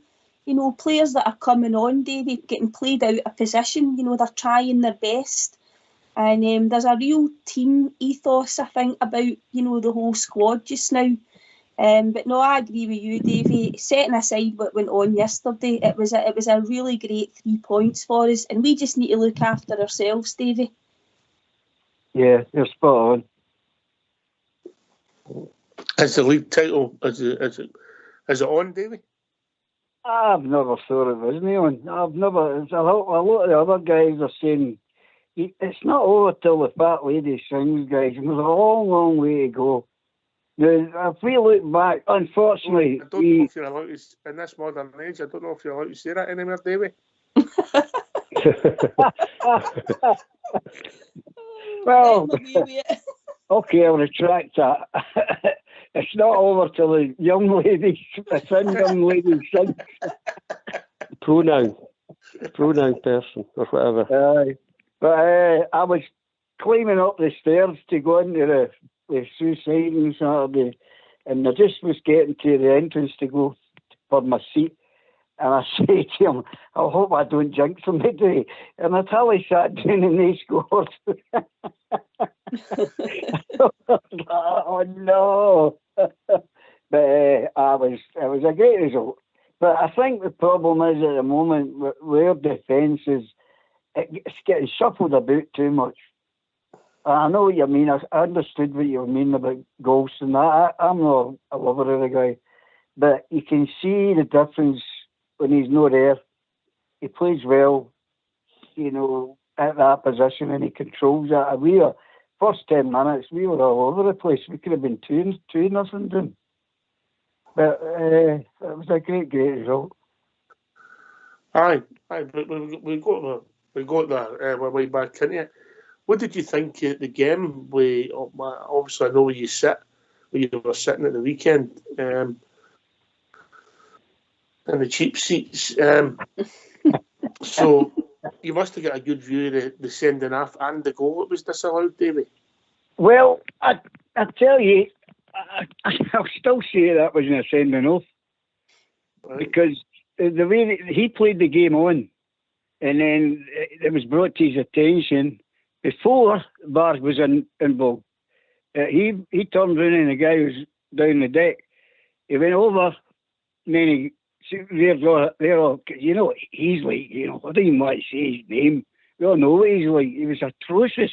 Players that are coming on, Davey, getting played out of position, they're trying their best. And there's a real team ethos, I think, about, the whole squad just now. But no, I agree with you, Davey. Setting aside what went on yesterday, it was a really great 3 points for us, and we just need to look after ourselves, Davey. Yeah, you're spot on. Is the league title is it on, Davey? I've never thought it was on. I've never. A lot of the other guys are saying it's not over till the fat lady sings, guys. There's a long, long way to go. Now, if we look back, unfortunately, I don't know if you're allowed to, in this modern age, I don't know if you're allowed to say that anymore, Davey. Well, okay, I'll retract that. It's not over till the young ladies, the thin young ladies sing. Pronoun person or whatever. But I was climbing up the stairs to go into the suicide on Saturday, and I just was getting to the entrance to go for my seat, and I say to him, I hope I don't jinx him today. And Natalie sat down and they scored. Oh no. But it was a great result. But I think the problem is at the moment where defence is, it's getting shuffled about too much. I know what you mean. I understood what you mean about Golston. I'm not a lover of the guy, but you can see the difference when he's not there. He plays well, at that position, and he controls that. We were first 10 minutes, we were all over the place. We could have been 2-0 down. But it was a great result. Aye, but we got that. We're way back into it. What did you think of the game? Obviously, I know where you were sitting at the weekend, in the cheap seats. So you must have got a good view of the sending off and the goal that was disallowed, Davey. Well, I tell you, I'll still say that wasn't a sending off, right? Because the way he played the game on, and then it was brought to his attention before Bar was involved. He turned around and the guy was down the deck. He went over, and then they're all, he's like, I don't even want to say his name. We all know what he's like. He was atrocious.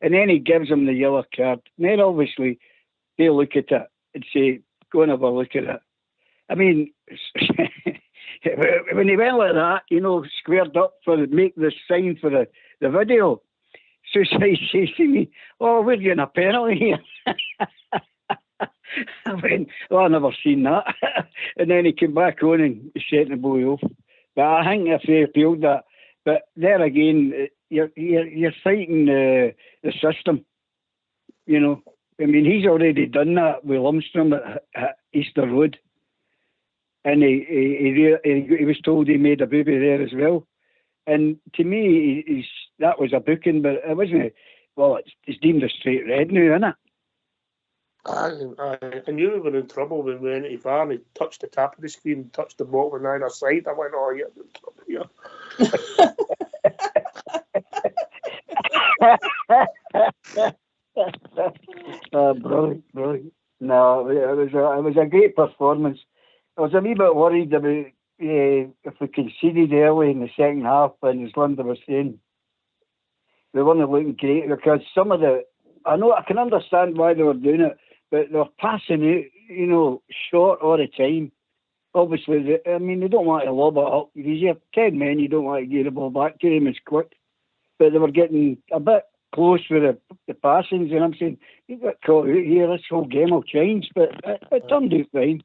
And then he gives him the yellow card. And then obviously they look at it and say, go and have a look at it. I mean, when he went like that, squared up make the sign for the video. So he says to me, oh, we're getting a penalty here. I went, I've never seen that. And then he came back on and he set the boy off. But I think if they appealed that, but there again, you're fighting the system. I mean, he's already done that with Lumstrom at Easter Road, and he was told he made a booby there as well. And to me, that was a booking, but it wasn't. Well, it's deemed a straight red now, isn't it? I knew we were in trouble when we went to VAR and he touched the top of the screen, touched the bottom on either side. I went, oh, you're in trouble here. Brilliant. No, it was a great performance. I was a wee bit worried about if we conceded early in the second half, and as Linda was saying, they weren't looking great because some of I can understand why they were doing it, but they're passing out, short all the time. Obviously, they don't want to lob it up. Because you have 10 men, you don't want to get the ball back to them as quick. But they were getting a bit close with the passings, and I'm saying, you got caught out here, this whole game will change, but it turned out fine.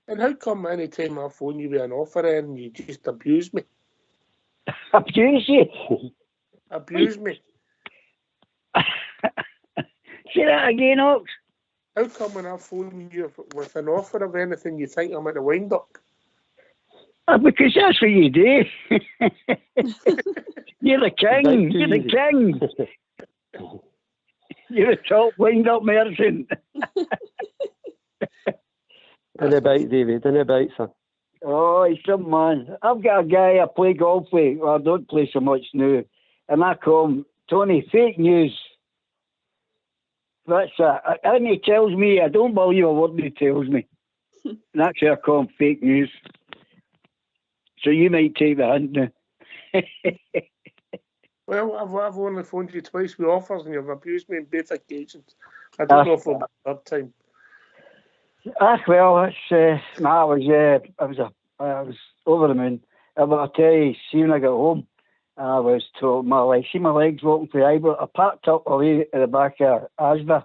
And how come any time I phone you with an offer and you just abuse me? Abuse you? Abuse me. Say that again, Ox. How come when I phone you with an offer of anything, you think I'm at the wind-up? Because that's what you do. You're the king. You're the king. You're a top wind-up merchant. Didn't bite, Davy. Didn't bite, son. Oh, he's some man. I've got a guy I play golf with. Well, I don't play so much now. And I call him, Tony, fake news. That's it. And he tells me, I don't believe a word he tells me. And that's why I call him fake news. So you might take the hint now. Well, I've only phoned you twice with offers and you've abused me on both occasions. I don't know if it'll be the third time. Well, it's, I was over the moon. But I'll tell you, see, when I got home, I was told my legs walking through the eye, but I parked up away at the back of Asda,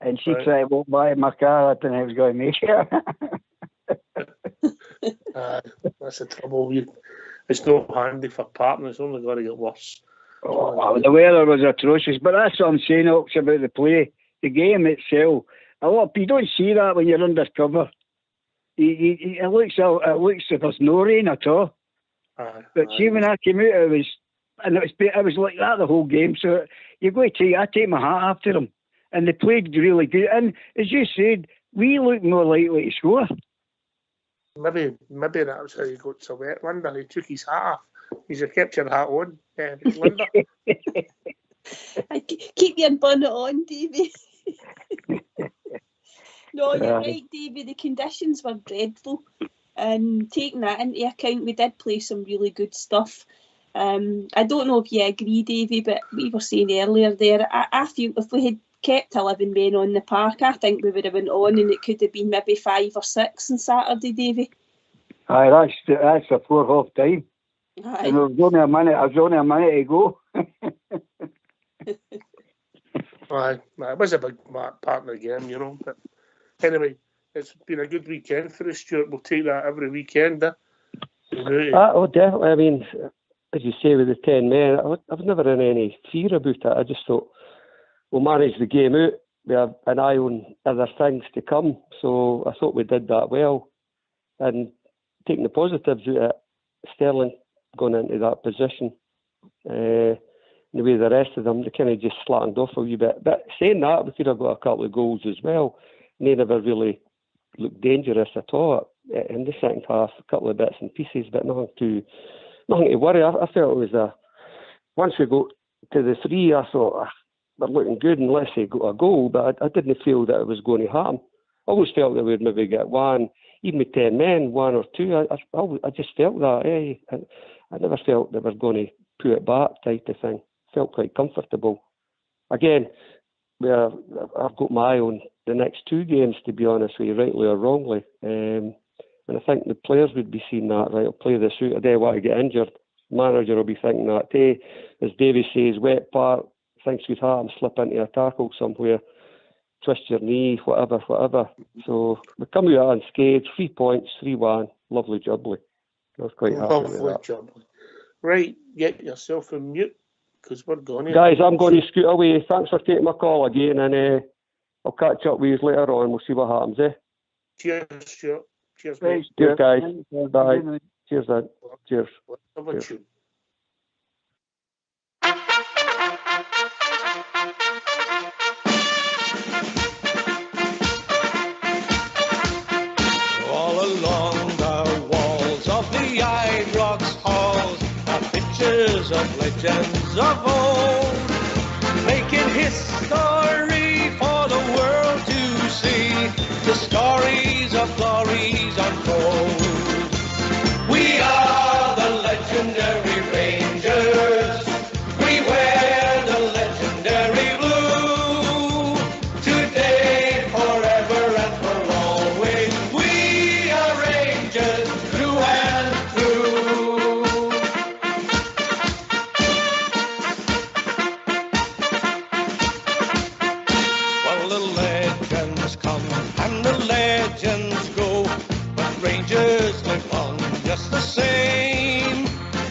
and she tried to walk by in my car. I didn't think I was going to make it. That's the trouble. It's not handy for partners. It's only got to get worse. Oh, the weather was atrocious, but that's what I'm saying, Ox, about the play. The game itself. A lot of people don't see that when you're under cover. It looks if there's no rain at all. But see, when I came out, it was like that the whole game. So I take my hat after them, and they played really good. And as you said, we look more likely to score. Maybe that was how he got so wet, Linda. He took his hat off. He's kept your hat on, Linda. Keep your bonnet on, Davy. No, you're right, Davy. The conditions were dreadful. And taking that into account, we did play some really good stuff. I don't know if you agree, Davy, but we were saying earlier there, I feel if we had kept 11 men on the park, I think we would have been on, and it could have been maybe 5 or 6 on Saturday, Davy. Aye, that's a poor half time. Aye. And it was only a minute to go. Aye, it was a big part of the game, you know. But anyway, it's been a good weekend for us, Stuart. We'll take that every weekend. Oh, definitely. I mean, as you say, with the 10 men, I was never in any fear about it. I just thought we'll manage the game out. We have an eye on other things to come. So I thought we did that well. And taking the positives out of it, Sterling going into that position, the way the rest of them, they kind of just slackened off a wee bit. But saying that, we could have got a couple of goals as well. And they never really looked dangerous at all in the second half. A couple of bits and pieces, but nothing to worry. I felt it was once we got to the 3, I thought we're looking good unless they got a goal. But I didn't feel that it was going to happen. I always felt that we'd maybe get one, even with 10 men, 1 or 2. I just felt that. I never felt they were going to put it back type of thing. Felt quite comfortable. Again, I've got my eye on the next 2 games, to be honest with you, rightly or wrongly. And I think the players would be seeing that, right, I'll play this out. I don't want to get injured. Manager will be thinking that, hey, as Davy says, wet part, thinks we'd have him slip into a tackle somewhere, twist your knee, whatever. So we come out unscathed, 3 points, 3-1, lovely jubbly. I was quite happy with that. Jubbly. Right, get yourself a mute, because we're going here. Guys, I'm going to scoot away. Thanks for taking my call again, and I'll catch up with you later on. We'll see what happens, Cheers, Stuart. Cheers, Right, mate. Cheers, guys. Bye. Cheers, then. Cheers. Have a tune. All along the walls of the Ibrox halls are pictures of legends of old, making history for the world to see. The stories of glories unfold. We are the legendary Rangers. We wear the legendary blue. Today, forever, and for always, we are Rangers through and through. Well, the legends come and the legends go, but Rangers live on just the same.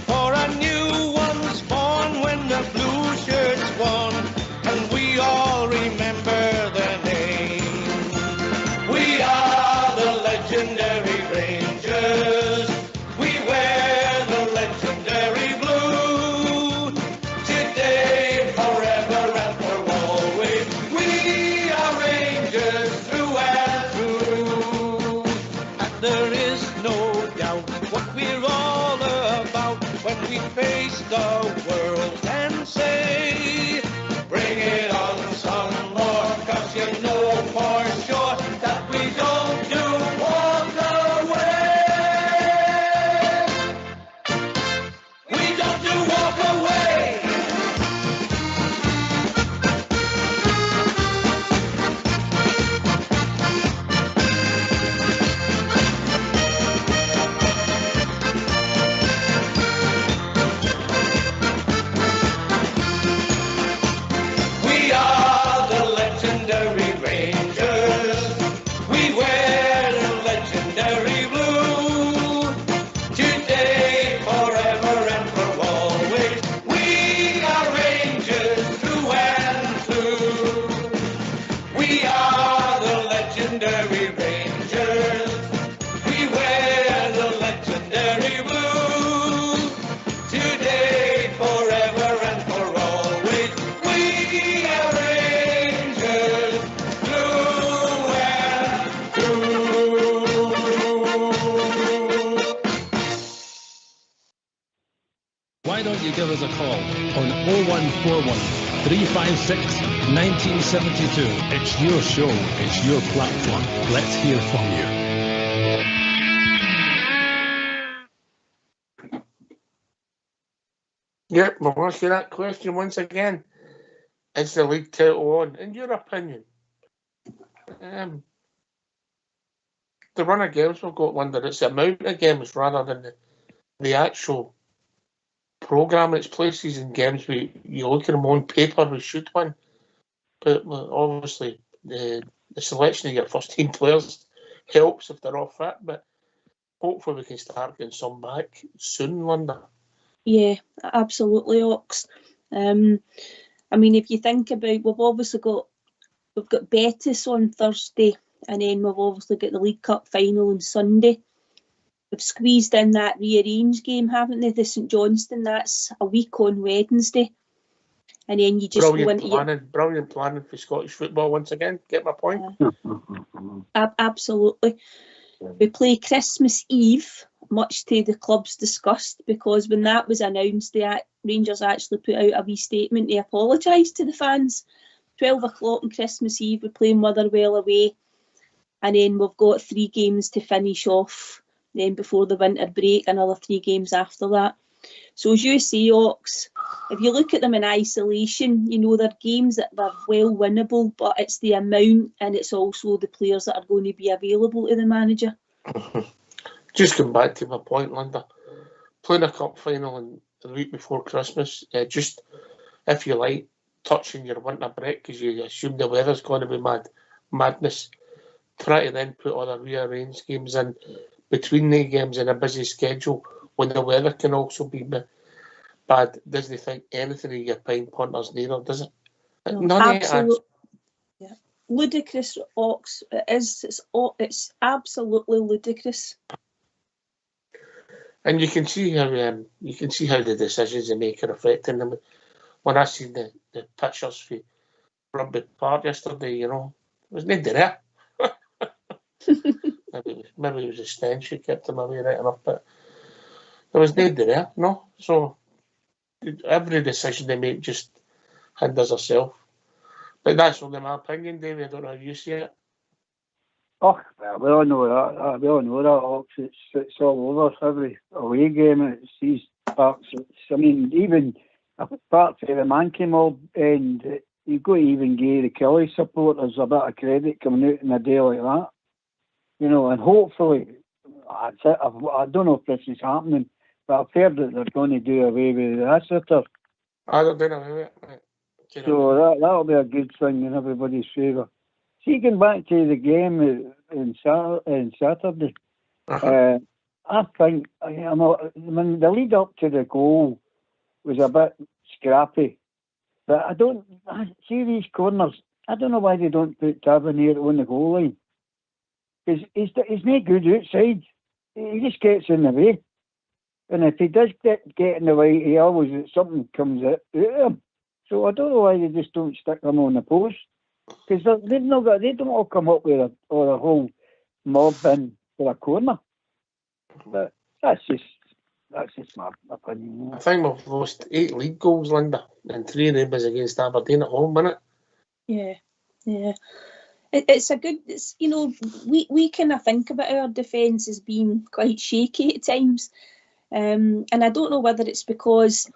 For a new one's born when the blue shirts won, and we all remember their name. We are the legendary Rangers. We wear the legendary blue. Today, forever, and for always, there is no doubt what we're all about when we face the world and say, bring it on some more, 'cause you know for sure that we don't do walk away. We don't do walk away. We are the legendary Rangers. We wear the legendary blue. Today, forever, and for always, we are Rangers through and through. We are the legendary Rangers. We wear the legendary blue. Today, forever, and for always, we are Rangers through and through. Why don't you give us a call on 0141 356 1972? It's your show, it's your platform. Let's hear from you. Yep, we'll ask you that question once again. Is the league title on? In your opinion, the run of games we've got, Linda, it's the amount of games rather than the actual programme. It's places and games where you look at them on paper, we should win. But obviously, the selection of your first team players helps if they're all fit. But hopefully, we can start getting some back soon, Linda. Yeah, absolutely, Ox. I mean, if you think about, we've got Betis on Thursday, and then we've obviously got the League Cup final on Sunday. We've squeezed in that rearranged game, haven't they? The St Johnstone, that's a week on Wednesday, and then you just Brilliant planning for Scottish football once again. Get my point? Absolutely. We play Christmas Eve, much to the club's disgust, because when that was announced, the Rangers actually put out a wee statement to apologise to the fans. 12 o'clock on Christmas Eve, we're playing Motherwell away, and then we've got 3 games to finish off. Then before the winter break, another 3 games after that. So as you say, Ox, if you look at them in isolation, you know, they're games that are well winnable, but it's the amount and it's also the players that are going to be available to the manager. Just come back to my point, Linda. Playing a cup final in the week before Christmas, just, if you like, touching your winter break because you assume the weather's going to be madness. Try to then put other rearranged games in between the games in a busy schedule when the weather can also be bad. Doesn't think anything of your pine punters neither, does it? No, none of it. Ludicrous, Ox. It's absolutely ludicrous. And you can see how the decisions they make are affecting them. When I seen the pictures for Rugby Park yesterday, you know, it was not there. Maybe it was a stench that kept them away right enough, but there was no there, no. So every decision they make just hinders herself. But that's only my opinion, David. I don't know how you see it. Oh, well, we all know that. We all know that, Ox. It's all over. Every away game, it's these parks. I mean, even apart from the Manchem all end, you've got to even give the Kelly supporters a bit of credit coming out in a day like that. You know, and hopefully, I don't know if this is happening, but I've heard that they're going to do away with the visitor. I don't know. So that'll be a good thing in everybody's favour. See, going back to the game on Saturday, I think when the lead up to the goal was a bit scrappy, but I see these corners. I don't know why they don't put Tavernier on the goal line. Because he's no good outside. He just gets in the way. And if he does get in the way, he always, something comes out of him. So I don't know why they just don't stick him on the post. Because they don't all come up with a whole mob and for a corner. But that's just my opinion. I think we've lost 8 league goals, Linda, and 3 of them was against Aberdeen at home, wasn't it? Yeah. It's a good, we kind of think about our defence as being quite shaky at times. And I don't know whether it's because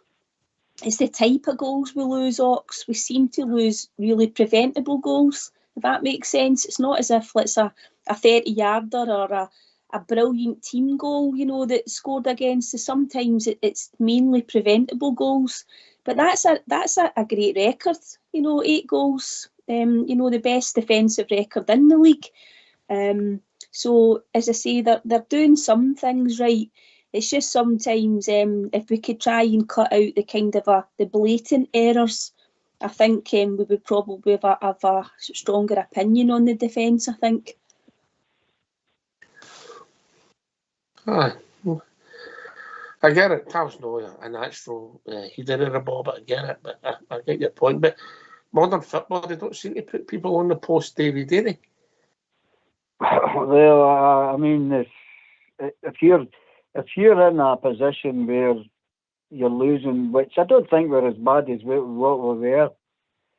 it's the type of goals we lose, Ox. We seem to lose really preventable goals, if that makes sense. It's not as if it's a 30-yarder or a brilliant team goal, that's scored against us. Sometimes it's mainly preventable goals. But that's a great record, 8 goals. The best defensive record in the league. So, as I say, they're doing some things right. It's just sometimes if we could try and cut out the kind of the blatant errors, I think we would probably have a stronger opinion on the defence, I think. Aye. I get it. Tav's not a natural header of the ball, but I get it. But I get your point. But modern football, they don't seem to put people on the post daily, do they? Well, I mean, if you're in a position where you're losing, which I don't think we're as bad as what we were.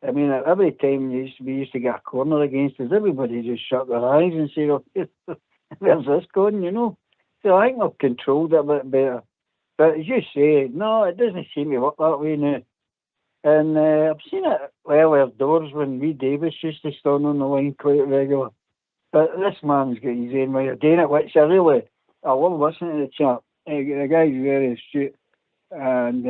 I mean, every time we used to get a corner against us, everybody just shut their eyes and say, "Oh, where's this going?" So I think we've controlled it a bit better. But as you say, no, it doesn't seem to work that way now. And I've seen it earlier doors when Davis used to stand on the line quite regular. But this man's got his own way of doing it, which I love listening to the chat. The guy's very astute. And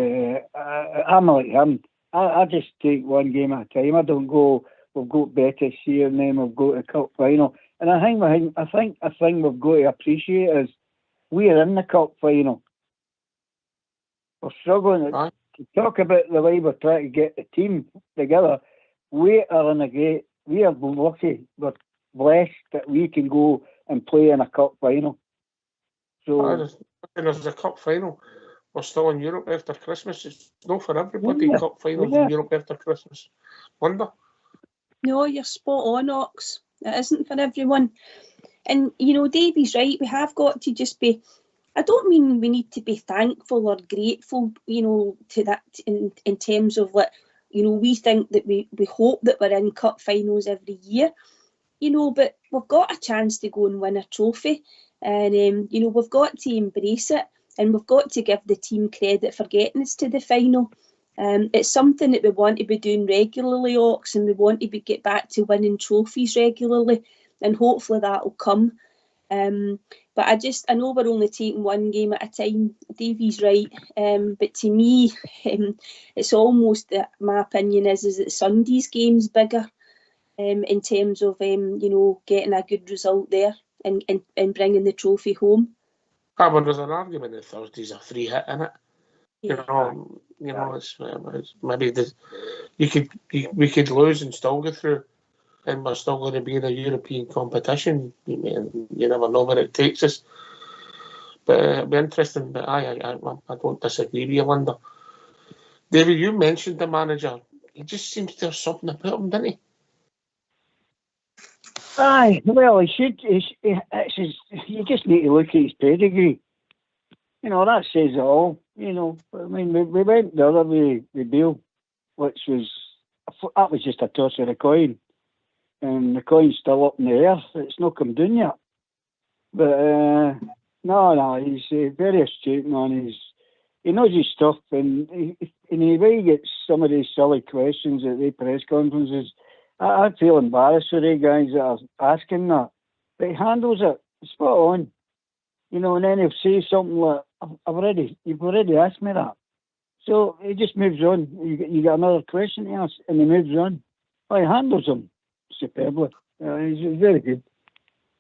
I'm like him. I just take one game at a time. I don't go, we've got Betis here and then we've got a cup final. And I think a thing we've got to appreciate is we are in the cup final. We're struggling to talk about the way we're trying to get the team together. We are lucky, we're blessed that we can go and play in a cup final. So there's a cup final. We're still in Europe after Christmas. It's not for everybody. Cup finals in Europe after Christmas. Wonder. No, you're spot on, Ox. It isn't for everyone. And Davey's right. We have got to just be. I don't mean we need to be thankful or grateful, to that in terms of we think that we hope that we're in cup finals every year, but we've got a chance to go and win a trophy, and we've got to embrace it, and we've got to give the team credit for getting us to the final. It's something that we want to be doing regularly, Ox, and we want to get back to winning trophies regularly, and hopefully that'll come. But I know we're only taking one game at a time. Davey's right. But to me, it's almost that my opinion is that Sunday's game's bigger in terms of, getting a good result there and bringing the trophy home. But there's an argument that Thursday's a free hit in it. Yeah. It's maybe we could lose and still go through. And we're still going to be in a European competition. You never know where it takes us. But it'll be interesting. But I don't disagree with you, Linda. David, you mentioned the manager. He just seems to have something about him, doesn't he? Aye, well, he should. You just need to look at his pedigree. That says it all. I mean, we went the other way with Bill, which was just a toss of a coin. And the coin's still up in the air. It's not come down yet. But no, he's very astute, man. He knows his stuff, and the way he gets some of these silly questions at the press conferences, I feel embarrassed for the guys that are asking that. But he handles it spot on. And then he'll say something like, you've already asked me that. So he just moves on. You got another question to ask, and he moves on. Well, he handles them superbly. He's very good.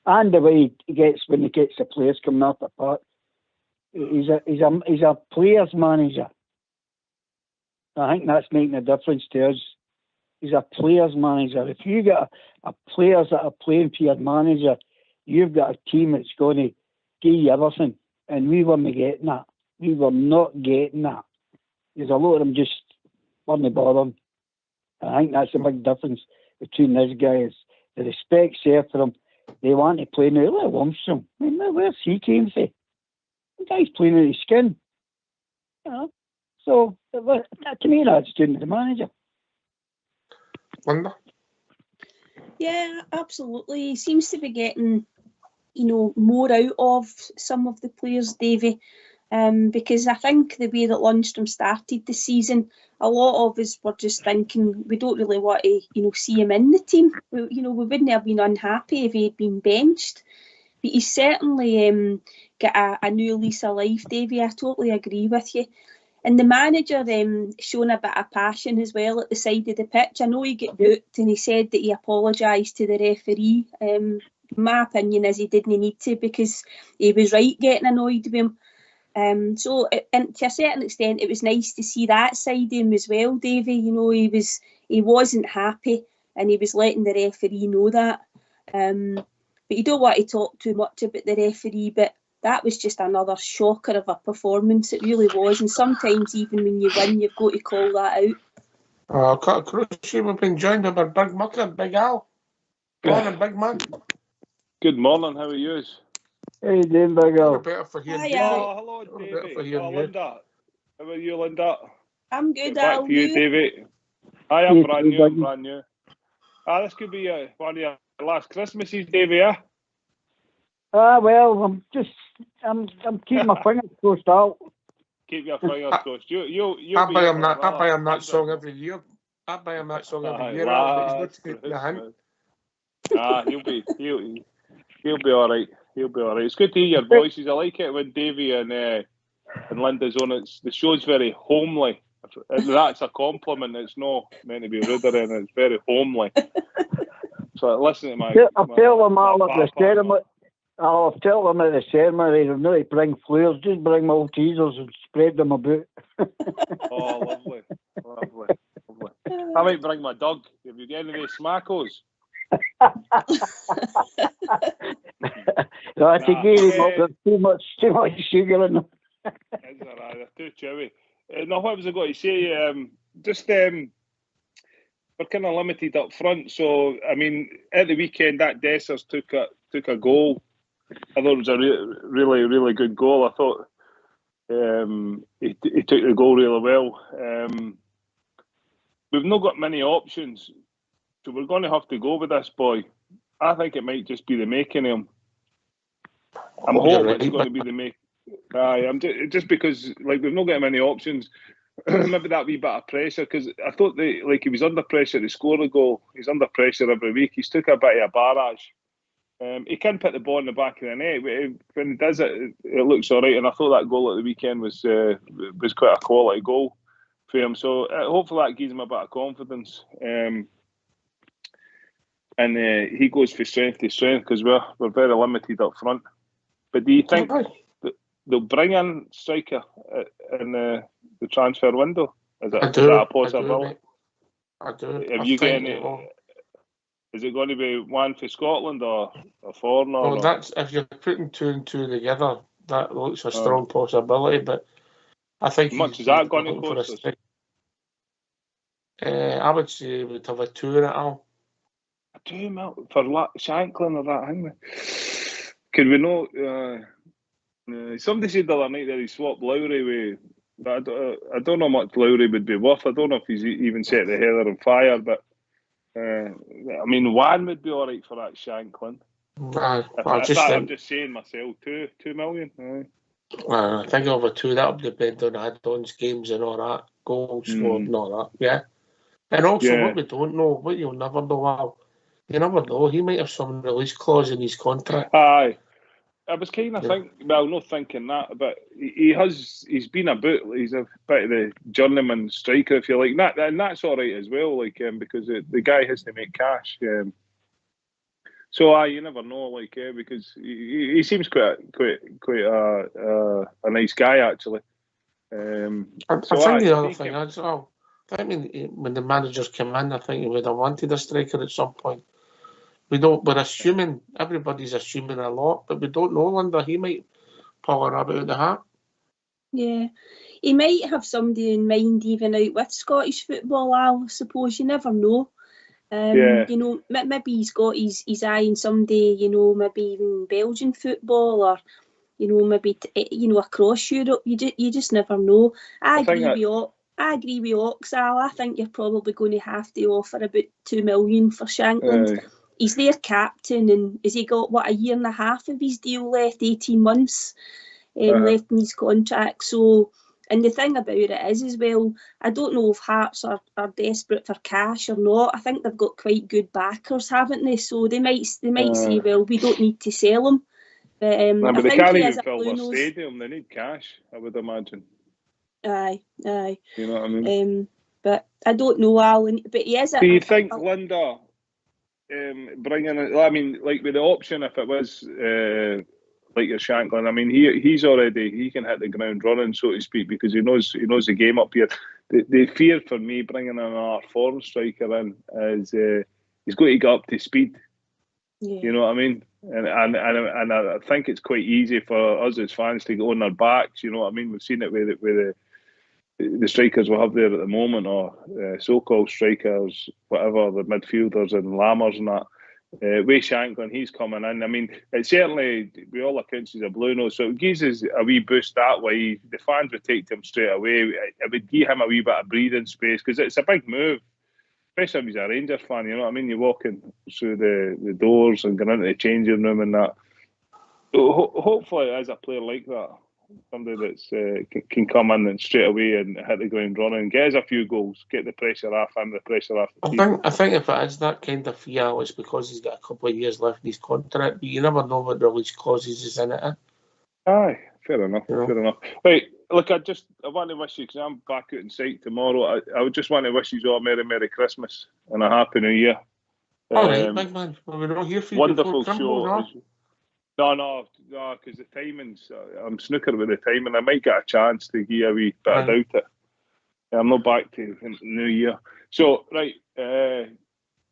And the way he gets when he gets the players coming off the park, he's a players manager. I think that's making a difference to us. He's a players manager. If you get a players that are playing for your manager, you've got a team that's going to give you everything. And we weren't getting that. We were not getting that. There's a lot of them just weren't bothering. I think that's a big difference between this guy. The respect's there for him. they want to play now. Let Wamstrom. I mean, where's he came from? The guy's playing in his skin. You know? So, to me, that's doing to the manager. Linda? Yeah, absolutely. He seems to be getting, more out of some of the players, Davy. Because I think the way that Lundstrom started the season, a lot of us were just thinking we don't really want to, see him in the team. We wouldn't have been unhappy if he had been benched. But he's certainly got a new lease of life, Davy. I totally agree with you. And the manager shown a bit of passion as well at the side of the pitch. I know he got booked and he said that he apologised to the referee. My opinion is he didn't need to, because he was right getting annoyed with him. And to a certain extent, it was nice to see that side of him as well, Davy. He wasn't happy and he was letting the referee know that. But you don't want to talk too much about the referee, but that was just another shocker of a performance. It really was. And sometimes even when you win, you've got to call that out. Cut across, we've been joined by Big Mucker, Big Al. Morning, big man. Good morning, how are you? How you doing, Big Al? Better for hearing you. Hello, Davey. Linda. How are you, Linda? I'm good, Back Al. to you, Davey. I am brand new. This could be one of your last Christmases, Davey, yeah? Well, I'm keeping my fingers crossed out. Keep your fingers crossed. You'll I buy him that song every year. But he's not taking a hint. He'll be all right. It's good to hear your voices. I like it when Davey and Linda's on. The show's very homely. That's a compliment. It's not meant to be rude or anything. It's very homely. So listen to my. I'll tell them all at the ceremony. I'll tell them at the ceremony they really bring flowers. Just bring Maltesers and spread them about. Oh, lovely. I might bring my dog. Have you got any smackos? No, I think there's too much sugar in them. They're too chewy. No, what was I going to say? We're kind of limited up front. So, I mean, at the weekend, that Dessers took a goal. I thought it was a really, really good goal. I thought he took the goal really well. We've not got many options, so we're going to have to go with this boy. I think it might just be the making of him. I'm hoping it's going to be the making. Just because we've not got many options. Maybe that wee bit of pressure, because I thought he was under pressure to score a goal. He's under pressure every week. He's took a bit of a barrage. He can put the ball in the back of the net, but when he does it, it looks all right. And I thought that goal at the weekend was quite a quality goal for him. So hopefully that gives him a bit of confidence. And he goes from strength to strength, because we're very limited up front. But do you think that they'll bring in striker in the transfer window? Is that a possibility? I do. Have you got any? Is it going to be one for Scotland or a foreigner? Well, that's if you're putting two and two together, that looks a strong possibility. But I think how much is that going to cost us? I would say we'd have a 2 in it all. A 2 mil for Shanklin or that thing? Could we know? Somebody said the other night that he swapped Lowry with. But I don't know how much Lowry would be worth. I don't know if he's even set the header on fire, but. I mean, 1 would be all right for that Shanklin. I'm just saying myself, 2 million. I think over 2, that would depend on add-ons, games and all that, goals scored and all that, yeah. And also, what we don't know, what you'll never know, you never know, he might have some release clause in his contract. Aye. I was kind of not thinking that, but he's been he's a bit of the journeyman striker, if you like. And that's all right as well, because the guy has to make cash. So you never know, because he seems quite a nice guy actually. I think the other thing as well, when the managers come in, I think he would have wanted a striker at some point. We're assuming, everybody's assuming a lot, but we don't know, Linda. He might pull a rabbit out of the hat. Yeah. He might have somebody in mind even out with Scottish football, I suppose. You never know. You know, maybe he's got his eye on somebody, you know, maybe even Belgian football, or, you know, maybe you know, across Europe. You just never know. I agree with Oxal. I think you're probably going to have to offer about $2 million for Shankland. He's their captain, and has he got a year and a half of his deal left? 18 months left in his contract. So. And the thing about it is, as well, I don't know if Hearts are desperate for cash or not. I think they've got quite good backers, haven't they? So they might say, well, we don't need to sell him. But but they can't even fill their stadium. They need cash, I would imagine. Aye. You know what I mean? But I don't know, Alan. But he is. Do you think Linda bringing it? I mean, like with the option, if it was like your Shankland, I mean, he can hit the ground running, so to speak, because he knows the game up here. The fear for me bringing in another foreign striker in is he's got to get up to speed. Yeah. You know what I mean? And I think it's quite easy for us as fans to go on their backs. You know what I mean? We've seen it with the strikers we have there at the moment, or so-called strikers, whatever, the midfielders and Lammers and that. With Shankland, he's coming in. I mean, it certainly, by all accounts, he's a blue nose, so it gives us a wee boost that way. The fans would take to him straight away. It would give him a wee bit of breathing space, because it's a big move, especially if he's a Rangers fan. You know what I mean? You're walking through the doors and going into the changing room and that. Hopefully, as a player like that, somebody that's can come in and straight away and hit the ground running, get us a few goals, get the pressure off him, the pressure off the team. I think if it is that kind of fear, it's because he's got a couple of years left in his contract, but you never know what release clauses is in it. Aye, fair enough. Right, look, I want to wish you, because I'm back out in sight tomorrow, I would just want to wish you all a Merry Christmas and a Happy New Year. All right, big man. We're not here for you. Wonderful show. No, because the timings, I'm snooker with the timing. I might get a chance to give a wee bit. I doubt it. I'm not back to the New Year. So, right,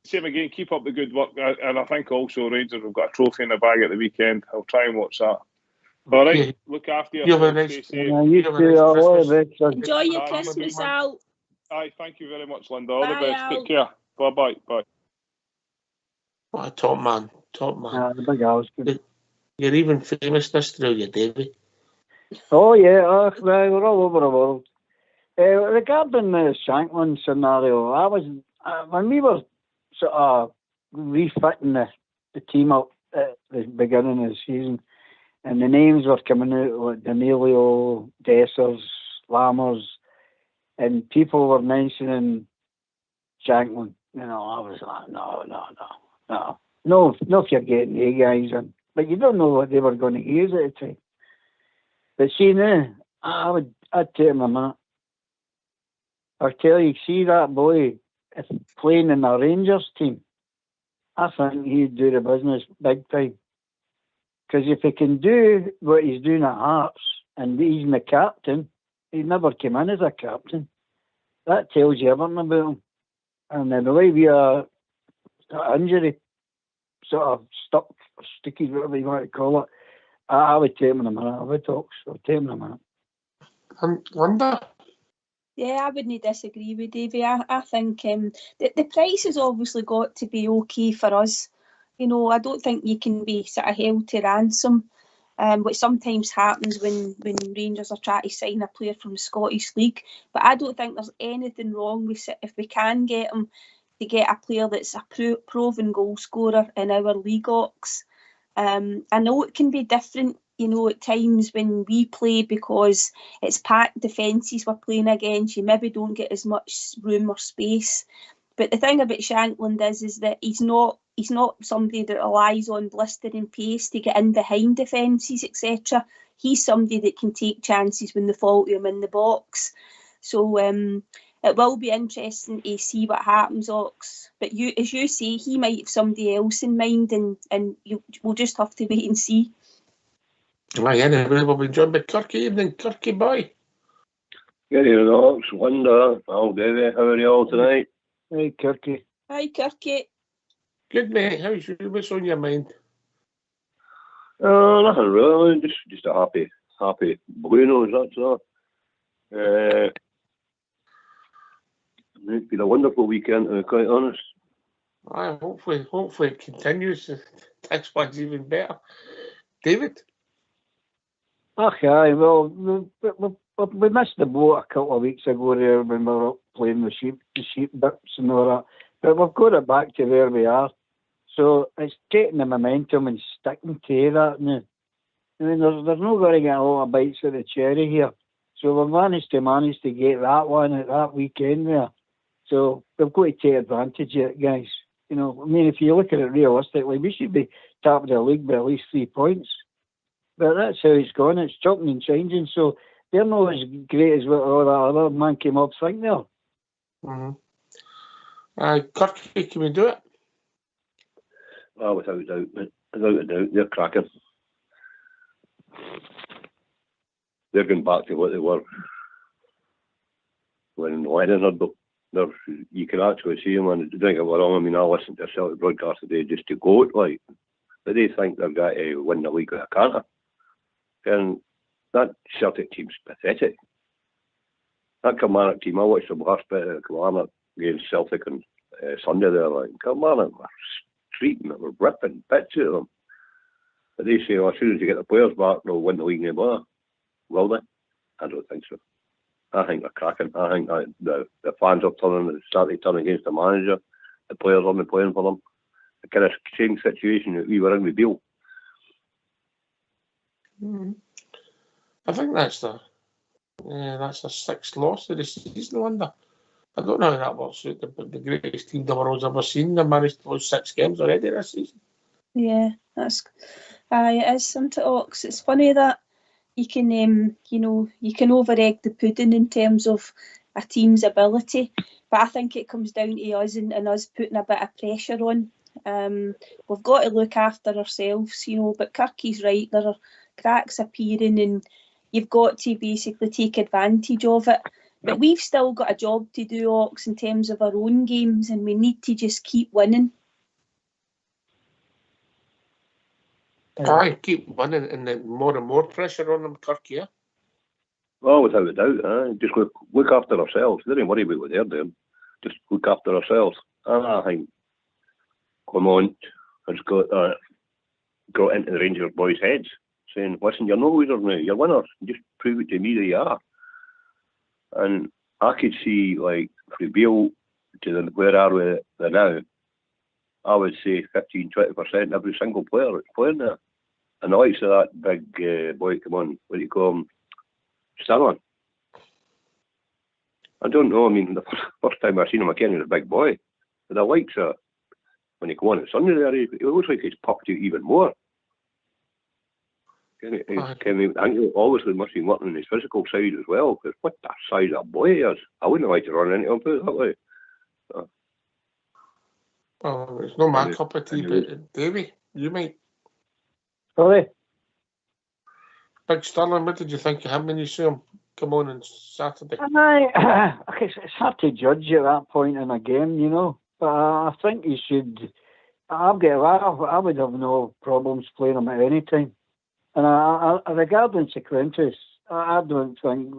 same again, keep up the good work. And I think also Rangers have got a trophy in the bag at the weekend. I'll try and watch that. All right, look after yourself. Stay safe. Enjoy your Christmas, Al. Aye, thank you very much, Linda. All the best. Al. Take care. Bye. What a top man. The big Al's good. You're even famous this through you, Davey. Oh, yeah. We're all over the world. Regarding the Shankland scenario, when we were sort of refitting the team up at the beginning of the season, and the names were coming out, like Danilo, Dessers, Lammers, and people were mentioning Shankland. You know, I was like, no, if you're getting the guys in. But you don't know what they were going to use at the time. But see now, I'd take him a minute. I tell you, see that boy playing in the Rangers team, I think he'd do the business big time. Because if he can do what he's doing at Hearts, and he's the captain, he never came in as a captain. That tells you everything about him. And then the way we are injury, sort of sticky, whatever you want to call it, I would take him in a minute. I would take him in a minute. Linda? Yeah, I wouldn't disagree with Davey. I think the price has obviously got to be okay for us. You know, I don't think you can be sort of held to ransom, which sometimes happens when Rangers are trying to sign a player from the Scottish League. But I don't think there's anything wrong with it if we can get him, to get a player that's a proven goal scorer in our league ox. I know it can be different, you know, at times when we play, because it's packed defences we're playing against. You maybe don't get as much room or space. But the thing about Shankland is that he's not somebody that relies on blistering pace to get in behind defences, etc. He's somebody that can take chances when they fall to him in the box. So it will be interesting to see what happens, Ox. But as you say, he might have somebody else in mind, and we'll just have to wait and see. Right, anyway, we'll be joined by Kirky. Evening, Kirky boy. Good evening, Ox, Linda, Al, Davey. How are you all tonight? Hey, Kirky. Hi, Kirky. Good, mate. How's you? What's on your mind? Nothing really. Just a happy blue nose, that's all. It's been a wonderful weekend, to be quite honest. Hopefully it continues. Next one's even better. David? Okay, well, we missed the boat a couple of weeks ago there when we were up playing the sheep bits and all that. But we've got it back to where we are. So it's taking the momentum and sticking to that now. I mean, there's not going to get a lot of bites of the cherry here. So we've managed to get that one at that weekend there. So we've got to take advantage of it, guys. You know, I mean, if you look at it realistically, we should be top of the league by at least 3 points. But that's how it's gone. It's chopping and changing. So they're not as great as what all that other man came up think they are. Kirky, can we do it? Oh, without a doubt, they're cracking. They're going back to what they were when Lennon had them. You can actually see them, and don't get me wrong. I mean, I listened to a Celtic broadcast today just to go it like, but they think they're going to win the league with a canter. And that Celtic team's pathetic. That Kilmarnock team, I watched the last bit of Kilmarnock against Celtic on Sunday there. Like, Kilmarnock were streaking, they were ripping bits out of them. But they say, well, as soon as you get the players back, they'll win the league no matter. Will they? I don't think so. I think they're cracking. I think that the fans are starting to turn against the manager. The players aren't playing for them. The kind of same situation that we were in with Beale. I think that's the 6th loss of the season, Linda. I don't know how that works out. The greatest team the world's ever seen. They managed to lose 6 games already this season. Yeah, it is, isn't it, Ox? It's funny that you can, you can over-egg the pudding in terms of a team's ability, but I think it comes down to us and us putting a bit of pressure on. We've got to look after ourselves, but Kirky's right, there are cracks appearing and you've got to basically take advantage of it. But we've still got a job to do, Ox, in terms of our own games, and we need to just keep winning. Keep winning, and then more and more pressure on them, Kirk, yeah? Well, without a doubt, just look after ourselves. They don't worry about what they're doing. Just look after ourselves. And I think Clement has got into the Rangers boys' heads, saying, listen, you're no losers now, you're winners. Just prove it to me that you are. And I could see, like, from Beale to where are we there now, I would say 15-20% every single player that's playing there. And the likes of that big boy, come on, what do you call him? Sterling. I don't know, I mean, the first time I seen him, I can't he was a big boy. But the likes of, when he come on Sunday there, it looks like he's popped out even more. I think he obviously must be working on his physical side as well, because what the size of boy he is. I wouldn't like to run into him, put it that way. Well, it's not my cup of tea, but Davey, you might. Sorry? Big Sterling, what did you think of him when you saw him come on Saturday? It's hard to judge at that point in a game, But I think he should. I would have no problems playing him at any time. And regarding Sequentis, I don't think,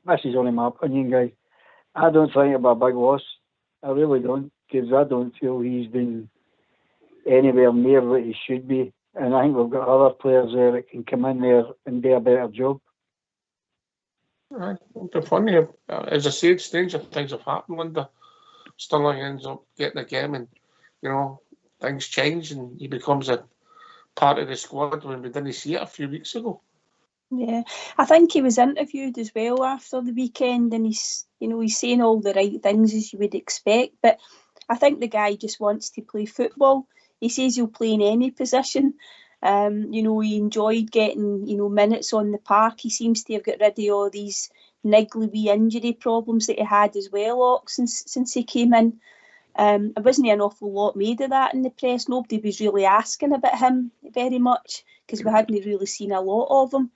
this is only my opinion, guys, I don't think it'll be a big loss. I really don't, because I don't feel he's been anywhere near what he should be. And I think we've got other players there that can come in there and do a better job. It's funny. As I said, stranger things have happened, Linda. Sterling ends up getting a game and, things change and he becomes a part of the squad when we didn't see it a few weeks ago. Yeah, I think he was interviewed as well after the weekend, and he's saying all the right things as you would expect. But I think the guy just wants to play football. He says he'll play in any position. He enjoyed getting minutes on the park. He seems to have got rid of all these niggly wee injury problems that he had as well, Ox, since he came in. There wasn't an awful lot made of that in the press. Nobody was really asking about him very much because we hadn't really seen a lot of him.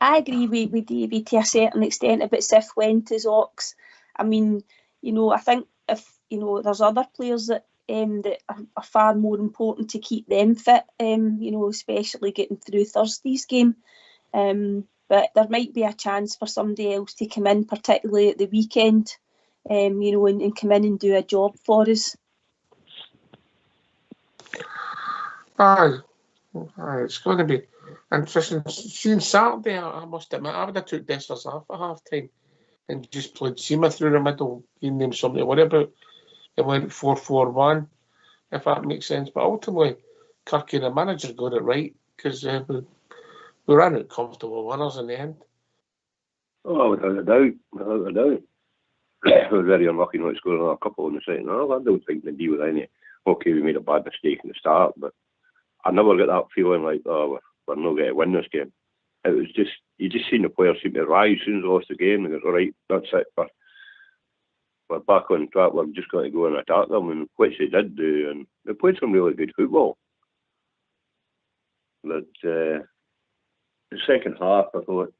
I agree with David to a certain extent about Cifuentes, Ox. I mean, I think if there's other players that are far more important to keep them fit, especially getting through Thursday's game. But there might be a chance for somebody else to come in, particularly at the weekend. and come in and do a job for us. Aye, it's going to be interesting. Seeing Saturday, I must admit, I would have took Dessers off at half time and just played Seema through the middle, giving them something to worry about. It went 4-4-1, if that makes sense. But ultimately, Kirky, the manager, got it right because we ran out comfortable winners in the end. Oh, without a doubt. Without a doubt. We were very unlucky not to score another couple in the second half. I don't think the deal with any. Okay, we made a bad mistake in the start, but I never got that feeling like, oh, we're not going to win this game. It was just, you just seen the players seem to rise as soon as they lost the game, and it's all right, that's it. We're back on track, we're just going to go and attack them, and which they did do, and they played some really good football. But the second half, I thought,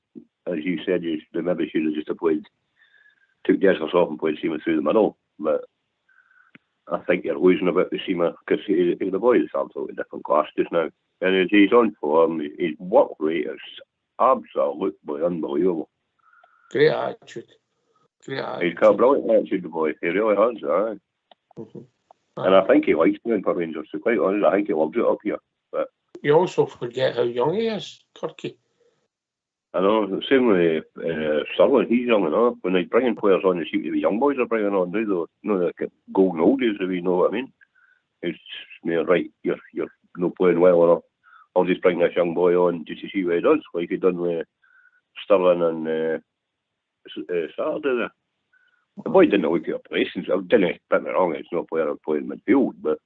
as you said, they maybe should have just took Dessers off and played Seema through the middle. But I think you're losing a bit with Seema because the boy is absolutely different class just now. And he's on form, his work rate is absolutely unbelievable. Great attitude. He's got a brilliant attitude, the boy. He really has, aye. Mm-hmm. And I think he likes playing for Rangers, to be quite honest. I think he loves it up here. But you also forget how young he is, Kirky. I know, the same with Sterling, he's young enough. When they bring in players on, they seem to be young boys are bringing on, do they? They get golden oldies, if you know what I mean. It's right, you're not playing well enough. I'll just bring this young boy on just to see what he does, like he done with Sterling and Saturday there. The boy didn't look at a place, didn't get me wrong, it's not a player who played midfield, but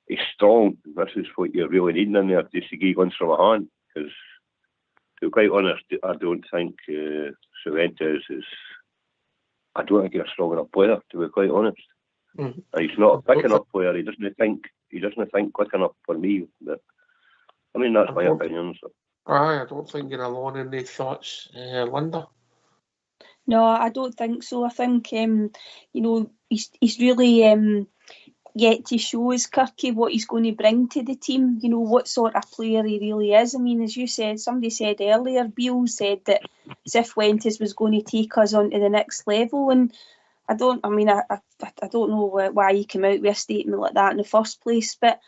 he's strong. This is what you're really needing in there, just to give guns from a hand, because to be quite honest, I don't think Cervantes is. I don't think he's a strong enough player, to be quite honest. Mm-hmm. And he's not a quick enough player. He doesn't think quick enough for me. But I mean, that's my opinion. So. I don't think you're alone in these thoughts, Linda. No, I don't think so. I think he's really yet to show us, Kirky, what he's going to bring to the team. What sort of player he really is. I mean, as you said, somebody said earlier, Beale said that Cifuentes was going to take us on to the next level, and I don't know why he came out with a statement like that in the first place, but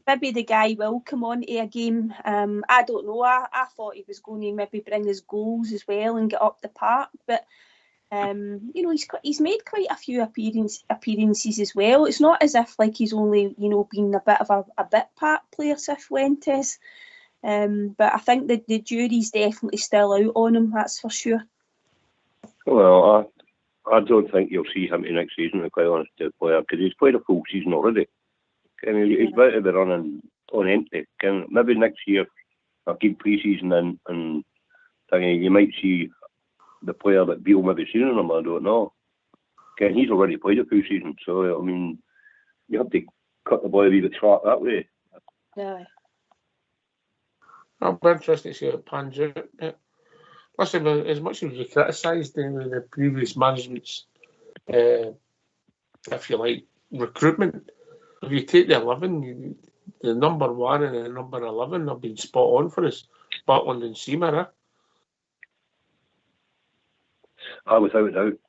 maybe the guy will come on to a game. I don't know. I thought he was going to maybe bring his goals as well and get up the park, but he's made quite a few appearances as well. It's not as if like he's only been a bit of a bit part player, Cifuentes. But I think that the jury's definitely still out on him. That's for sure. Well, I don't think you'll see him in next season, to be quite honest, player, because he's played a full season already. He's about to be running on empty. Maybe next year, I'll keep pre-season in, and you might see the player that Beale maybe seen in him, I don't know. He's already played a full season, so, I mean, you have to cut the boy a wee bit short that way. Yeah. I'll be interested to see how it pans out. Listen, as much as you criticised the previous management's, if you like, recruitment, if you take the 11, the number 1 and the number 11 have been spot on for us, Butland and Seema, Without a doubt.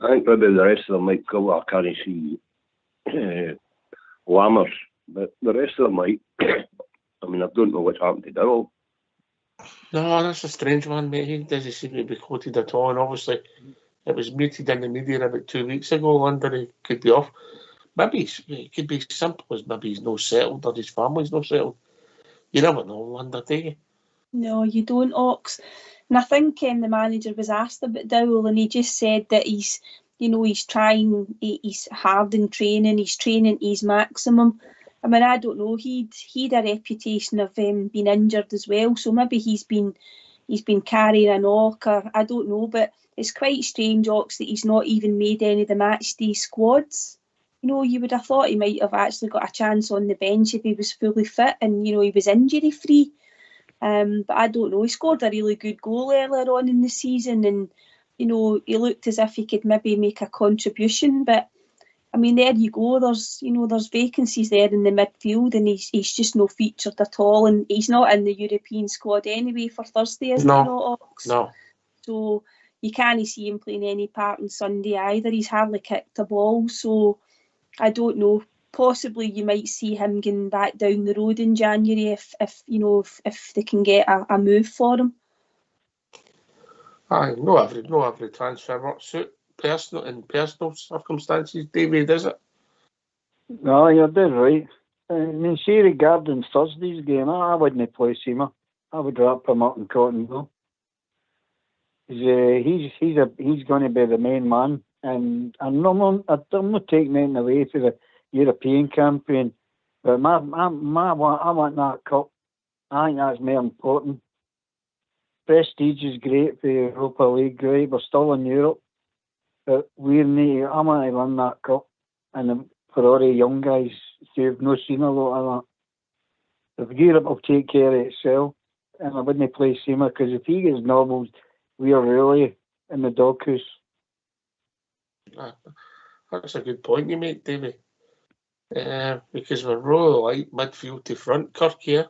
I think probably the rest of them might go, I can't see Lammers, but the rest of them might. I mean, I don't know what's happened to Dowell. No, that's a strange one, mate. He doesn't seem to be quoted at all, and obviously it was muted in the media about 2 weeks ago. London, he could be off. Maybe it could be as simple as maybe he's not settled or his family's not settled. You never know, London, do you? No, you don't, Ox. And I think the manager was asked about Dowell, and he just said that he's trying, he's hard in training, he's training to his maximum. I mean, I don't know, he'd a reputation of being injured as well, so maybe he's been carrying a knock, or I don't know, but it's quite strange, Ox, that he's not even made any of the match day squads. You would have thought he might have actually got a chance on the bench if he was fully fit and, he was injury free. But I don't know, he scored a really good goal earlier on in the season, and he looked as if he could maybe make a contribution, but I mean, there you go. There's vacancies there in the midfield, and he's just no featured at all, and he's not in the European squad anyway for Thursday, is he not, Ox? No. So you can't see him playing any part on Sunday either. He's hardly kicked a ball, so I don't know. Possibly you might see him getting back down the road in January if they can get a move for him. Aye, no every transfer works suit personal circumstances, David, is it? No, you're dead right. I mean, see, regarding Thursday's game, I wouldn't play Seamer. I would wrap him up in cotton wool. He's going to be the main man, and I'm not taking anything away for the European campaign, but I want that cup. I think that's more important. Prestige is great for the Europa League, great. We're still in Europe, but I want to win that cup. And for all the young guys who've not seen a lot of that, if Europe will take care of itself, and I wouldn't play Seamer, because if he gets nobbled, we are really in the doghouse. That's a good point you make, Davey. Because we're really like midfield to front, Kirk here.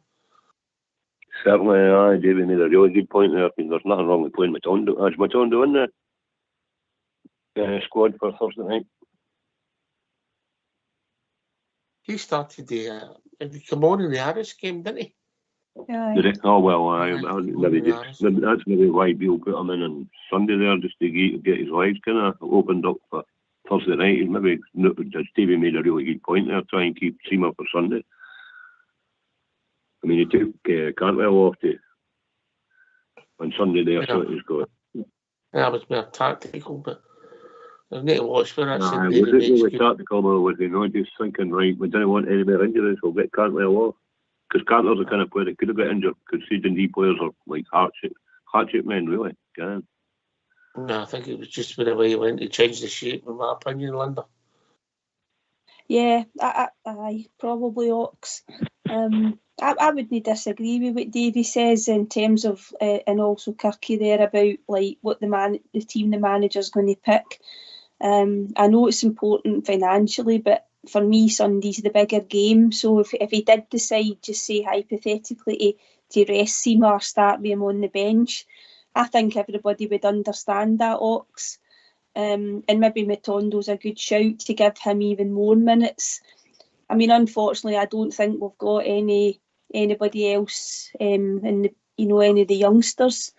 Certainly, Davey made a really good point there. I mean, there's nothing wrong with playing Matondo. Is Matondo in the squad for Thursday night? He started he come on in the Aris game, didn't he? Yeah. Did he? Oh well, that's maybe why Beale put him in on Sunday there, just to get his legs kind of opened up for Thursday night. Maybe Stevie made a really good point there, try and keep Seamer for Sunday. I mean, he took Cantwell off on Sunday there, so he's got. Yeah, it was more tactical, but I need to watch for that. Was it really tactical, or was he not just thinking, right, we don't want any more injuries, we'll get Cantwell off? Because Cantwell's the kind of player that could have got injured, because C&D players are like heart-shaped men, really. Yeah. No, I think it was just the way he went to change the shape, in my opinion, Linda. Yeah, I probably Ox. I wouldn't disagree with what Davey says in terms of, and also Kirky there about like what the team the manager's going to pick. I know it's important financially, but for me, Sunday's the bigger game. So if he did decide, just say hypothetically, to rest Seamer or start with him on the bench, I think everybody would understand that, Ox. And maybe Matondo's a good shout to give him even more minutes. I mean, unfortunately, I don't think we've got anybody else any of the youngsters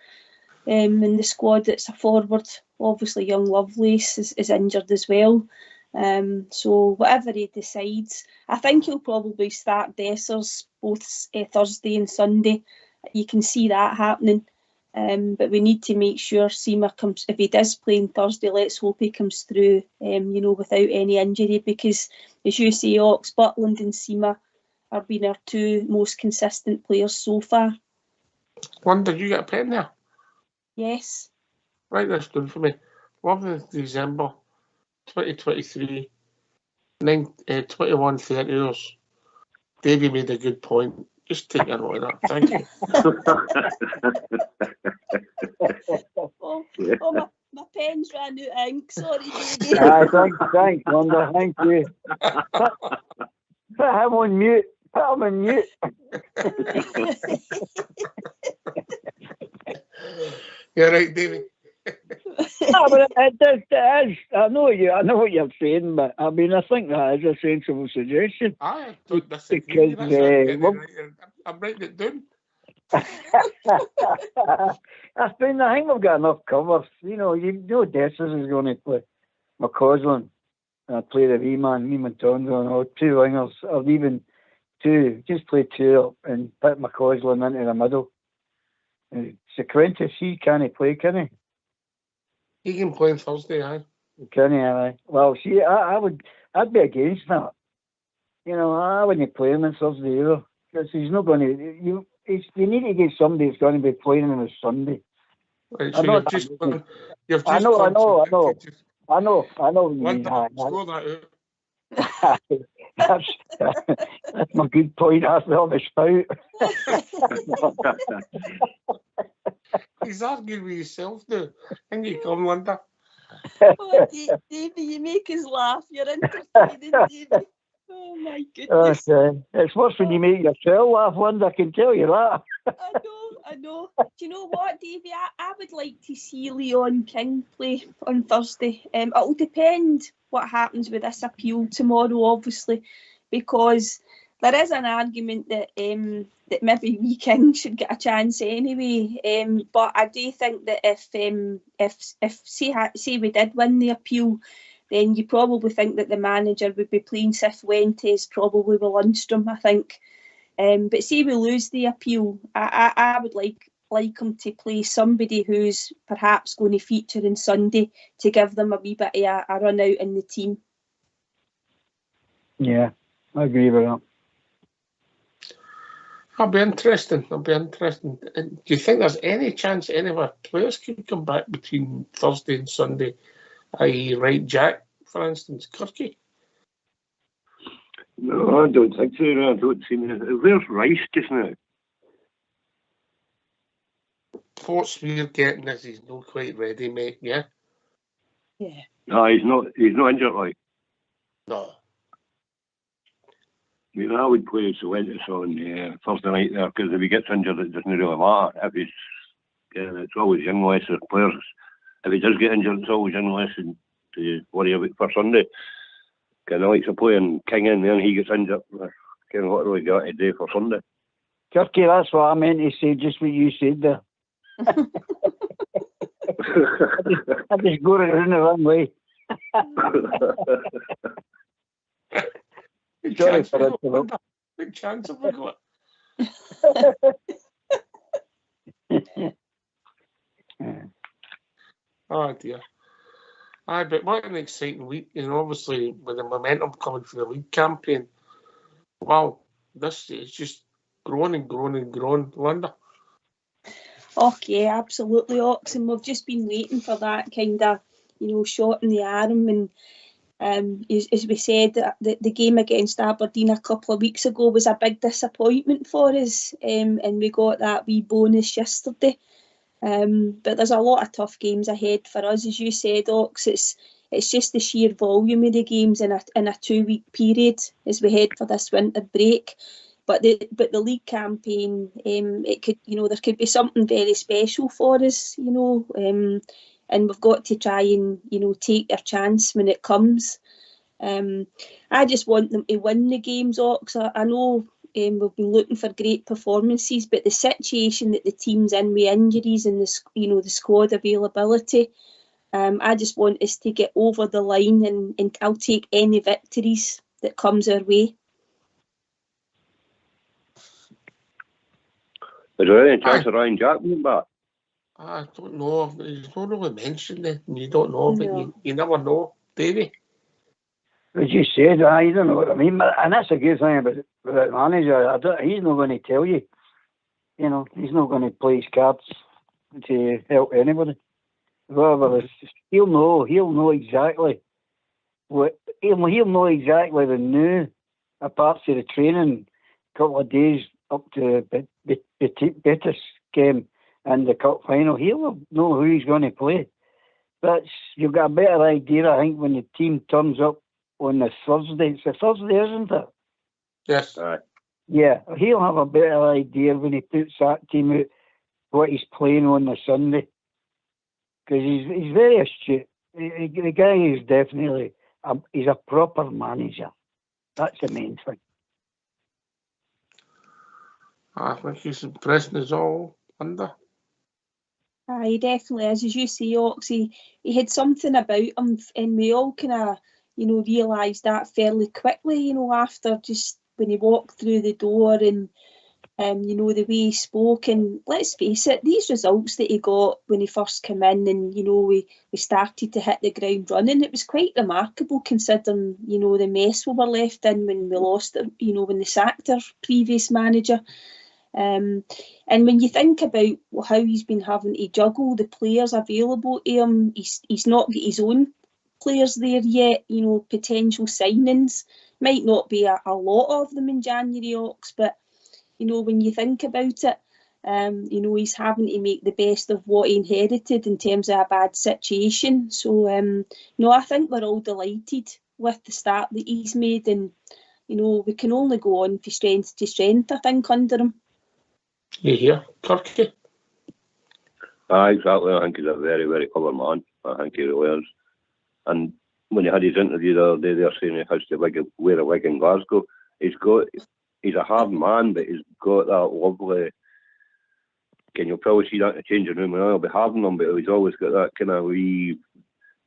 in the squad that's a forward. Obviously, young Lovelace is injured as well. So whatever he decides, I think he'll probably start Dessers both Thursday and Sunday. You can see that happening. But we need to make sure Seamer comes, if he does play on Thursday, let's hope he comes through, without any injury, because as you say, Ox, Butland and Seamer have been our two most consistent players so far. Linda, did you get a pen there? Yes. Write this down for me. 11th December 2023, 21:30 hours. Davey made a good point. Just take a note of that. Thank you. My pen's ran out of ink. Sorry, Davey. Thanks, Linda. Thank you. Put him on mute. Put him on mute. You're right, Davey. No, but it is. I know what you're saying, but I mean, I think that is a sensible suggestion. I don't disagree. I'm writing it down. I think we've got enough covers. Dessers is going to play McCausland, play the V-man, Matondo, or two wingers, or even two. Just play two up and put McCausland into the middle. Sequentis, he can't play, can he? He can play on Thursday, aye. Can he? Aye. Well, see, I'd be against that. I wouldn't play him on Thursday either, because he's not going to. You need to get somebody that's going to be playing him on Sunday. Right, so you've just I know. Linda, score that out. That's my good point. That's on the spout. He's arguing with yourself now. And you come, Linda. Oh, Davy, you make us laugh. You're entertaining, Davy. Oh my goodness. Okay. It's worse when you make yourself laugh, Linda, I can tell you that. I know. Do you know what, Davy? I would like to see Leon King play on Thursday. It'll depend what happens with this appeal tomorrow, obviously, because there is an argument that that maybe Wee King should get a chance anyway. But I do think that if say we did win the appeal, then you probably think that the manager would be playing Cifuentes, probably with Lundstrom, I think. But say we lose the appeal, I would like him to play somebody who's perhaps going to feature on Sunday to give them a wee bit of a run out in the team. Yeah, I agree with that. That'll be interesting. And do you think there's any chance any of our players could come back between Thursday and Sunday? I.e. Right Jack, for instance, Kirky? No, I don't think so. I don't see me. Where's Rice just now? Reports we're getting is he's not quite ready, mate, yeah? Yeah. No, he's not injured, like. No. I mean, I would play Cifuentes on Thursday night there, because if he gets injured, it doesn't really matter. If he's, it's always young Lesser players. If he does get injured, it's always young Lesser to worry about for Sunday. Kind of likes to play and King in there and he gets injured. Kind of what do we got to do for Sunday? Kirky, that's what I meant to say, just what you said there. I just go around the wrong way. Sorry for that. Big chance have we got? Oh dear. Aye, but what an exciting week, and obviously with the momentum coming for the league campaign. Wow, this is just growing and growing and growing, Linda. Okay, absolutely, Ox, and we've just been waiting for that kind of, shot in the arm. And as we said, the game against Aberdeen a couple of weeks ago was a big disappointment for us, and we got that wee bonus yesterday. But there's a lot of tough games ahead for us, as you said, Ox. It's just the sheer volume of the games in a 2-week period as we head for this winter break. But the league campaign, it could, there could be something very special for us, and we've got to try and take our chance when it comes. I just want them to win the games, Ox. I know. We've been looking for great performances, but the situation that the team's in with injuries and the squad availability, I just want us to get over the line, and I'll take any victories that comes our way. Is there any chance of Ryan Jack being back? I don't know. He's not really mentioned it. You don't know, but No. you never know, Davy. As you said, I don't know what I mean, and that's a good thing about the manager. He's not going to tell you. He's not going to play his cards to help anybody. Whatever, he'll know exactly what he'll know exactly the new, apart from the training, couple of days up to Betis game and the cup final. He'll know who he's going to play. But you've got a better idea, I think, when the team turns up on the Thursday. It's a Thursday, isn't it? Yes. Yeah, he'll have a better idea when he puts that team out what he's playing on the Sunday. Because he's very astute. The guy is definitely he's a proper manager. That's the main thing. I think he's impressing us all, Linda. He definitely is. As you say, Ox, he had something about him, and we all kind of, realised that fairly quickly, after just when he walked through the door and, the way he spoke. And let's face it, these results that he got when he first came in and, we started to hit the ground running, it was quite remarkable considering, the mess we were left in when we lost it, when they sacked our previous manager. And when you think about how he's been having to juggle the players available to him, he's not got his own players there yet, potential signings. Might not be a lot of them in January, Ox, but, when you think about it, You know, he's having to make the best of what he inherited in terms of a bad situation. So, no, I think we're all delighted with the start that he's made, and, you know, we can only go on from strength to strength, I think, under him. You hear, Kirky? Exactly. I think he's a very, very clever man. I think he really is. And when he had his interview the other day, they're saying he has to wear a wig in Glasgow. He's a hard man, but he's got that lovely. You'll probably see that in the changing room, and I'll be hard on him, but he's always got that kind of wee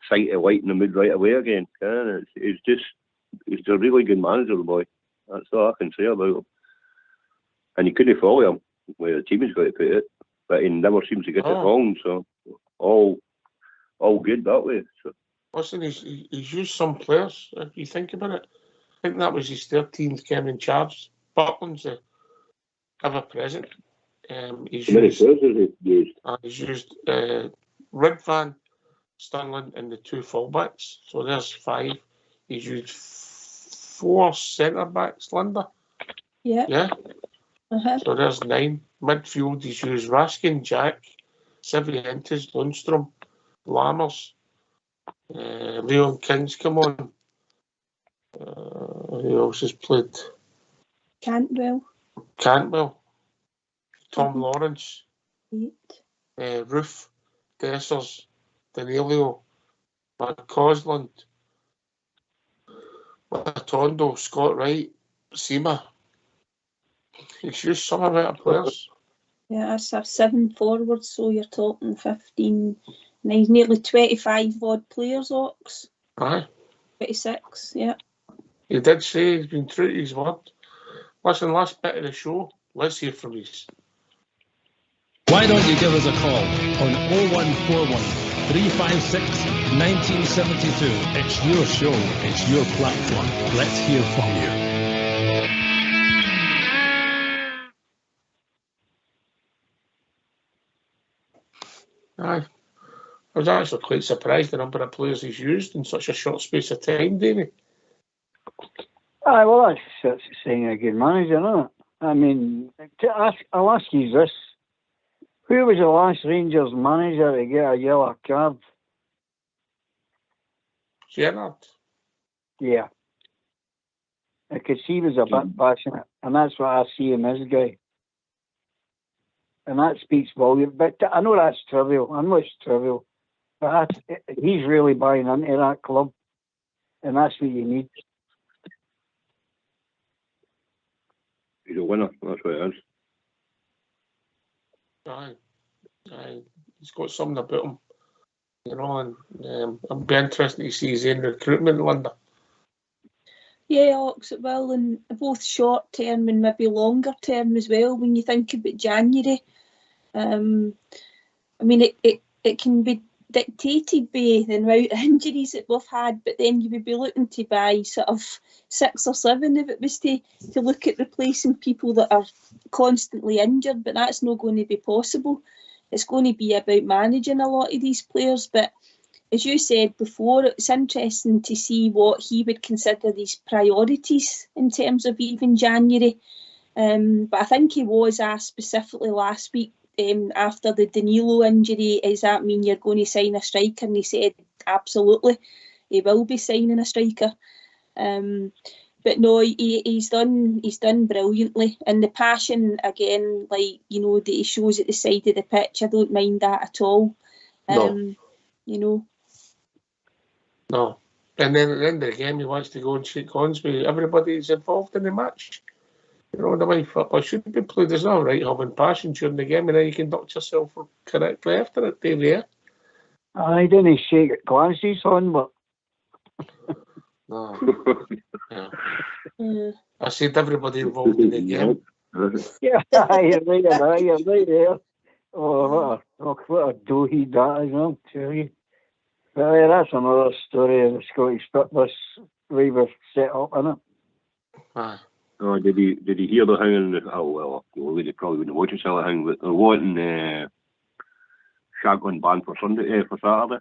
sight of light in the mood right away again. And he's a really good manager, the boy. That's all I can say about him. And you couldn't follow him where the team has got to put it, but he never seems to get it wrong. So all good that way. So. Listen, he's used some players, if you think about it. I think that was his 13th game in charge. Butland's the ever-present. He's used Ridvan, Sterling, and the two fullbacks. So there's 5. He's used 4 centre-backs, Linda. Yeah. So there's 9. Midfield, he's used Raskin, Jack, Cifuentes, Lundstrom, Lammers, Leon King's come on. Who else has played? Cantwell. Tom Lawrence. 8. Roof, Dessers, Danilo, McCausland, Matondo, Scott Wright, Seema. He's used some amount of players. Yeah, that's a 7 forwards, so you're talking 15. Now he's nearly 25 odd players, Ox. Aye. 26, yeah. He did say he's been true to his word. Listen, last bit of the show, let's hear from you. Why don't you give us a call on 0141 356 1972. It's your show, it's your platform. Let's hear from you. Aye. I was actually quite surprised the number of players he's used in such a short space of time, Davey. Aye, well, that's saying a good manager, isn't it? I mean, I'll ask you this. Who was the last Rangers manager to get a yellow card? Gerrard. Yeah. Because he was a bit passionate, and that's what I see in this guy. And that speaks volume. But I know that's trivial. I know it's trivial. But he's really buying into that club. And that's what you need. He's a winner. That's what it is. Aye. He's got something about him. You know, and I'll be interested to see his own recruitment, Linda. Yeah, Ox, it will, and both short term and maybe longer term as well. When you think about January, I mean, it can be dictated by the amount of injuries that we've had, but then you would be looking to buy sort of 6 or 7 if it was to look at replacing people that are constantly injured, but that's not going to be possible. It's going to be about managing a lot of these players, but as you said before, it's interesting to see what he would consider these priorities in terms of even January. But I think he was asked specifically last week after the Danilo injury, does that mean you're going to sign a striker? And he said, absolutely, he will be signing a striker. But no, he's done brilliantly. And the passion, again, like, you know, that he shows at the side of the pitch, I don't mind that at all. No. You know. No. And then at the end of the game, he wants to go and shake hands with everybody who's involved in the match. You know, the way football should be played. There's no right having passion during the game, and then you conduct yourself correctly after it, Dave. Yeah. I didn't shake glasses on, but. No. Yeah. I said everybody involved in the game. Yeah, you're right there. Oh, what a doughy that is, I'll tell you. But yeah, that's another story of the Scottish football we were set up, isn't it? Aye. Oh, did he hear the thing? They probably wouldn't watch it, the thing, but they're wanting Shaglin banned for Saturday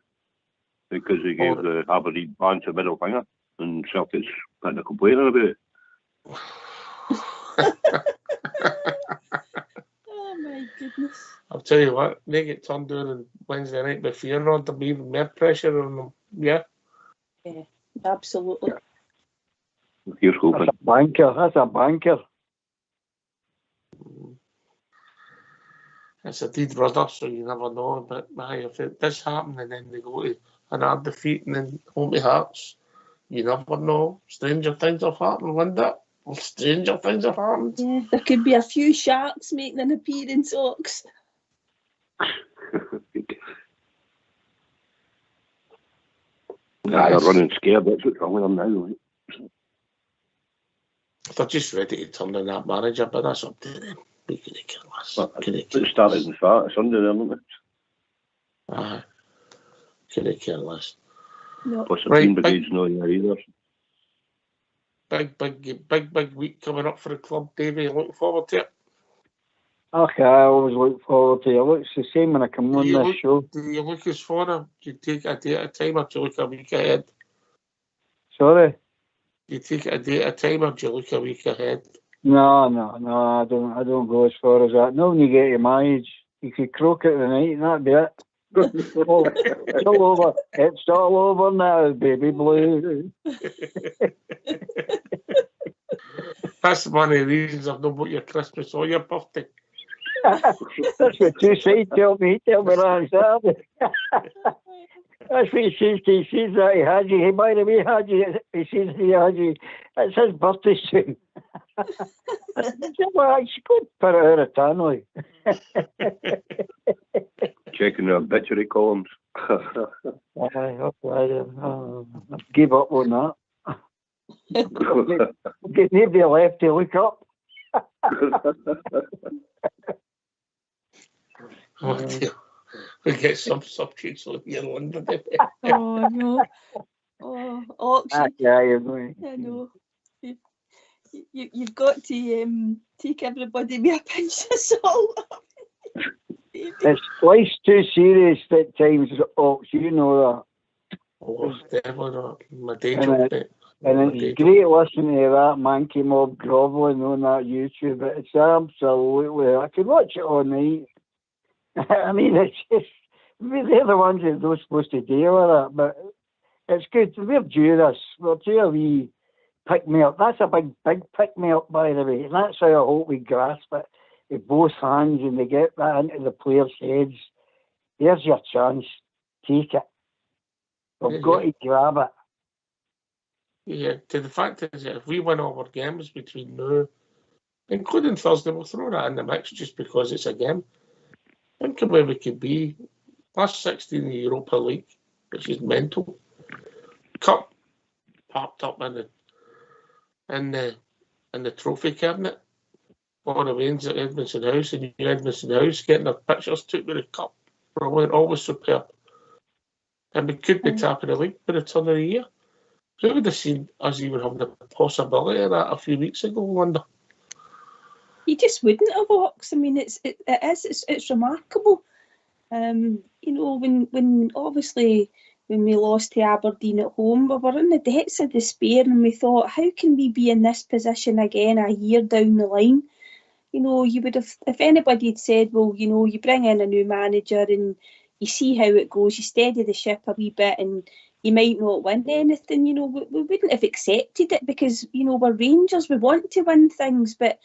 because he gave the Aberdeen ban to middle finger, and Celtic's kind of complaining about it. Oh my goodness. I'll tell you what, they get turned down on Wednesday night by Feyenoord, there'll be even more pressure on them. Yeah. Yeah, absolutely. Here's hoping. That's a banker. That's a banker. It's a deed rudder, so you never know. But if it does happen and then they go to an hard defeat and then home to Hearts, you never know. Stranger things have happened, Linda. Stranger things have happened. Yeah, there could be a few sharks making an appearance, Ox. They're running scared. That's what's wrong with them now. They're just ready to turn in that manager, but that's up to them. We couldn't care less. It started in Sunday, isn't it? Aye. Couldn't care less. No. Plus the Right, team brigade's not here either. Big week coming up for the club, Davey. Looking forward to it. Okay, I always look forward to it. It looks the same when I come on this show. Do you look as far? Do you take a day at a time or do you look a week ahead? Sorry? Do you take it a day at a time or do you look a week ahead? No, I don't go as far as that. No, when you get to my age, you could croak it the night and that'd be it. Oh, it's all over. It's all over now, baby blue. That's one of the reasons I've not bought your Christmas or your birthday. That's what two sides tell me on Saturday. That's what he says to that he Haji. Hey, by the way, Haji, he says to Haji, it's his birthday soon. Well, I should put it out of town. Checking the obituary columns. I give up on that. Get nobody left to look up. Oh dear. We get some subjects on here, London. Oh, no. Oh, auction. Yeah, I know. You've got to take everybody with a pinch of salt. It's life's too serious at times, Ox, you know that. Oh, definitely not. My day job, mate. And it's great listening to that Monkey Mob grovelling on that YouTube. It's absolutely, I could watch it all night. I mean, it's just, they're the ones that are supposed to deal with it, but it's good. We're due this. We're due a wee pick-me-up. That's a big pick-me-up, by the way. And that's how I hope we grasp it with both hands and they get that into the players' heads. There's your chance. Take it. We've got to grab it. Yeah, to the fact is that if we win all our games between now, including Thursday, we'll throw that in the mix just because it's a game. Think of where we could be. Last 16 in the Europa League, which is mental. Cup parked up in the trophy cabinet. All the wains at Edmondson House and New Edmondson House getting their pictures took with the cup. Always superb. And we could be top of the league by the turn of the year. Who would have seen us even having the possibility of that a few weeks ago, I wonder? You just wouldn't have, Ox. I mean, it's remarkable. You know, when obviously when we lost to Aberdeen at home, we were in the depths of despair and we thought, how can we be in this position again a year down the line? You know, you would have, if anybody had said, well, you know, you bring in a new manager and you see how it goes, you steady the ship a wee bit and you might not win anything, you know, we wouldn't have accepted it because, you know, we're Rangers, we want to win things, but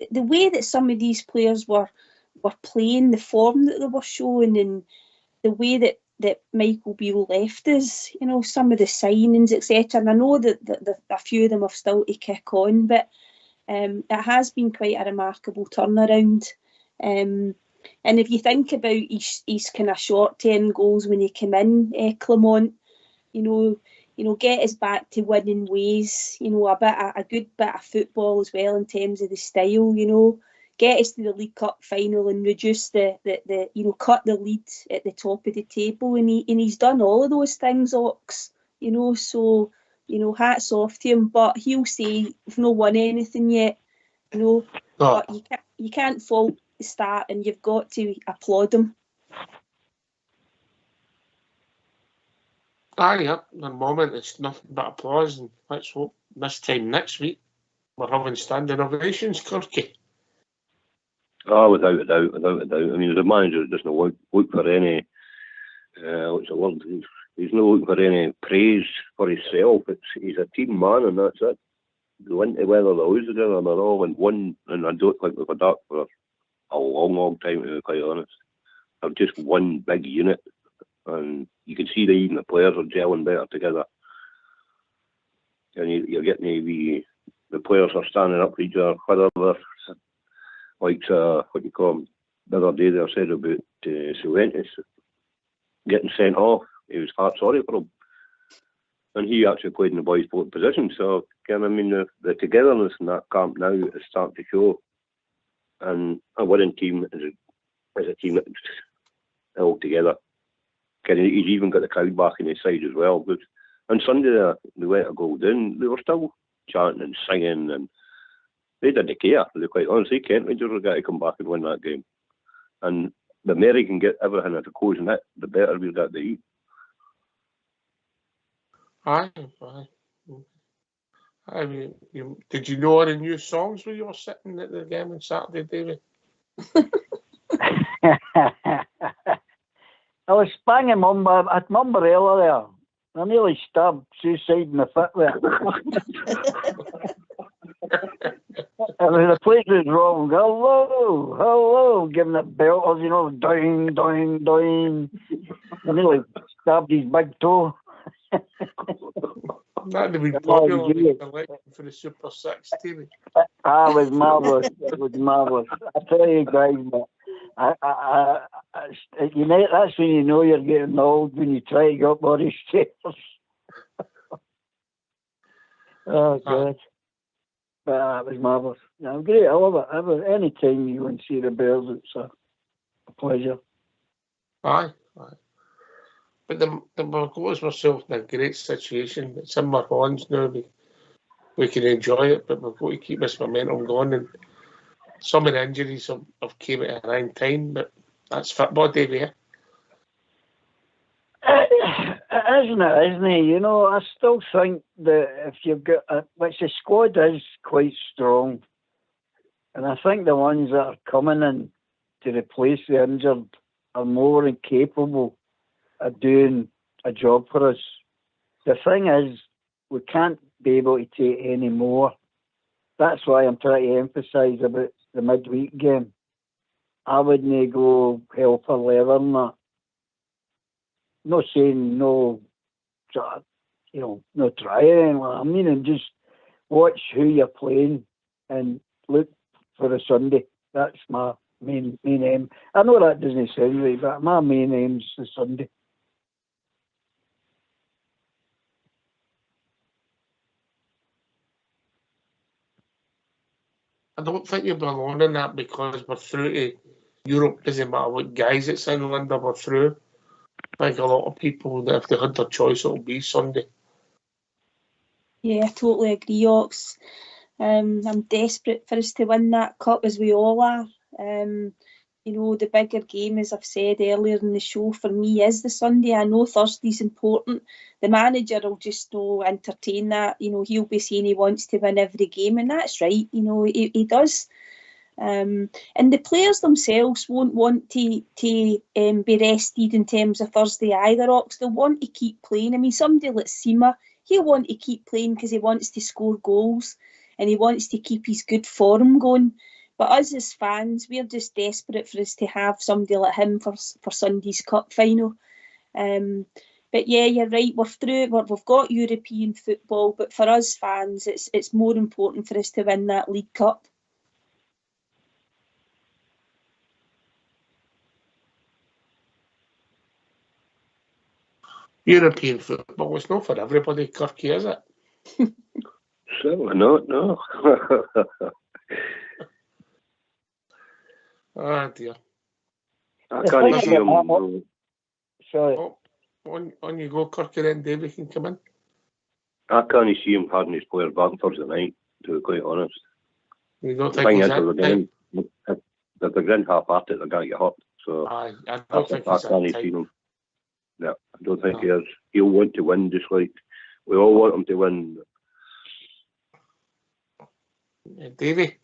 the way that some of these players were playing, the form that they were showing and the way that Michael Beale left us, you know, some of the signings, etc. And I know that a few of them have still to kick on, but it has been quite a remarkable turnaround. And if you think about his kind of short-term goals when he came in, Clement, you know, get us back to winning ways, you know, a good bit of football as well in terms of the style, you know, get us to the League Cup final and reduce the you know, cut the lead at the top of the table, and he's done all of those things, Ox, you know, so, you know, hats off to him, but he'll say we've not won anything yet, you know, but you can't fault the start and you've got to applaud him. At the moment it's nothing but applause, and let's hope this time next week we're having standing ovations, Kirky. Oh, without a doubt. I mean, the manager doesn't look for any, what's the word? He's not looking for any praise for himself. He's a team man, and that's it. They went to whether they lose together, and they're all in one, and I don't think we've had that for a long time, to be quite honest. They're just one big unit, and you can see that even the players are gelling better together. And you're getting the players are standing up for each other, whether they're like, what you call him, the other day they said about Cifuentes getting sent off. He was heart sorry for him. And he actually played in the boys' position. So, I mean, the togetherness in that camp now is starting to show. And a winning team is a team that's all together. He's even got the crowd back in his side as well. But on Sunday, they went a goal down. They were still chanting and singing, and they didn't care. They're quite honestly, Kent Rangers have got to come back and win that game. And the more he can get everything at the close in it, the better we've got to eat. Aye. I mean, did you know any new songs when you were sitting at the game on Saturday, David? I was banging Mumba at Managerial there. I nearly stabbed suicide in the foot there. The place was wrong. Hello, giving it belters, doing. I nearly stabbed his big toe. That'd have been popular for the Super 6 TV. It was marvellous. It was marvellous. I tell you guys, but that's when you know you're getting old, when you try to go up all these stairs. Oh, God. But it was marvellous. Yeah, great. I love it. Any time you want to see the Bears, it's a pleasure. Aye. But we've got ourselves in a great situation. It's in our hands now. We can enjoy it, but we've got to keep this momentum going. And some of the injuries have came at a wrong time, but that's football, Davey. Isn't it? I still think that if you've got, which the squad is quite strong, and I think the ones that are coming in to replace the injured are more than capable of doing a job for us. The thing is, we can't be able to take any more. That's why I'm trying to emphasise about the midweek game. I wouldn't go hell for leather on that. Not saying no try anything like that. I mean, just watch who you're playing and look for the Sunday. That's my main aim. I know that doesn't sound right, but my main aim's the Sunday. I don't think you'll be alone in that, because we're through to Europe. Doesn't matter what guys it's in, Linda, we're through. I think a lot of people, if they had their choice, it'll be Sunday. Yeah, I totally agree, Ox. I'm desperate for us to win that cup, as we all are. The bigger game, as I've said earlier in the show, for me is the Sunday. I know Thursday's important. The manager will just entertain that. He'll be saying he wants to win every game, and that's right. He does. And the players themselves won't want to be rested in terms of Thursday either, Ox. They'll want to keep playing. I mean, somebody like Sima, he'll want to keep playing because he wants to score goals and he wants to keep his good form going. But us as fans, we're just desperate for us to have somebody like him for Sunday's cup final. But yeah, you're right. We're through. We've got European football, but for us fans, it's more important for us to win that League Cup. European football is not for everybody, Kirky, is it? Certainly not, no. Oh dear. I can't see him. Sorry. On you go, Kirky, then David can come in. I can't see him having his players back Thursday night, to be quite honest. You don't think he's in? If they're in half-hearted, they're going to get hurt. So I don't think he's in. No, I don't think he is. He'll want to win, just like we all want him to win. Davey?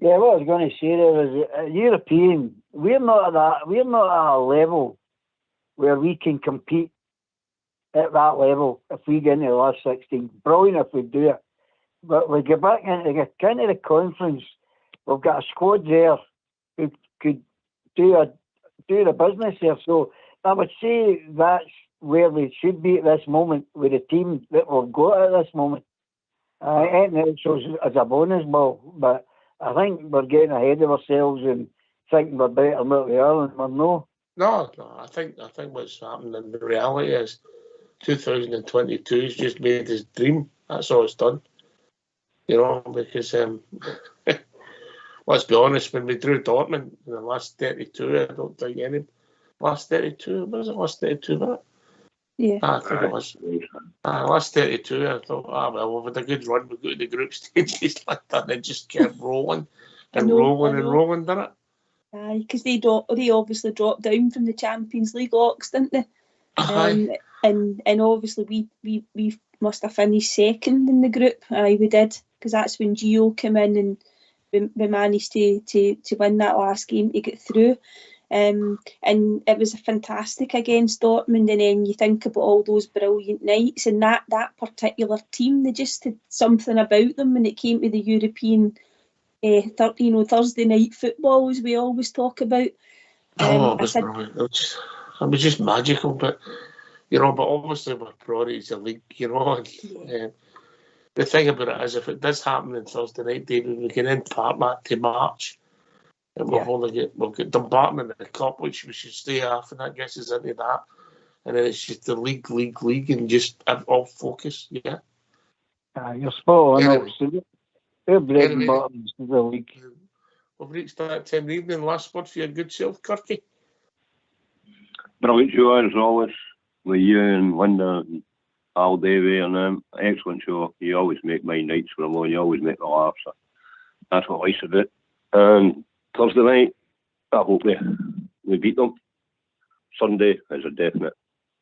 Yeah, what I was going to say there is European. We're not at that. We're not at a level where we can compete at that level. If we get into the last 16, brilliant if we do it. But we get back into the conference. We've got a squad there who could do the business there. So I would say that's where we should be at this moment with the team that we've got at this moment. Anything else as a bonus ball, but I think we're getting ahead of ourselves and thinking we're better than what we are, and we're no. No, I think what's happening in the reality is 2022 has just made his dream. That's all it's done. You know, because let's be honest, when we drew Dortmund in the last 32, I don't think any last 32 was it last 32 minutes? Yeah, I think it was. Last 32, I thought, well, we've had a good run. We got to the group stages like that, and it just kept rolling and rolling, didn't it? Aye, because they obviously dropped down from the Champions League, Ox, didn't they? And obviously we must have finished second in the group. Aye, we did, because that's when Gio came in and we managed to win that last game to get through. And it was fantastic against Dortmund, and then you think about all those brilliant nights, and that particular team, they just had something about them when it came to the European Thursday night football, as we always talk about. It was brilliant. It was just magical, but obviously our priority is the league, and the thing about it is, if it does happen on Thursday night, David, we can impart that to March. And we've got Dumbarton in the cup, which we should stay off, and that gets us into that. And then it's just the league, and just have all focus. Yeah. You're spot on. They're bread and buttons to the league. We've reached that time of the evening. Last word for your good self, Kirky. Brilliant show as always with you and Linda and Al Davey and them. Excellent show. You always make my nights for them. You always make me laugh. So that's what I said. And Thursday night, I hope we beat them. Sunday is a definite.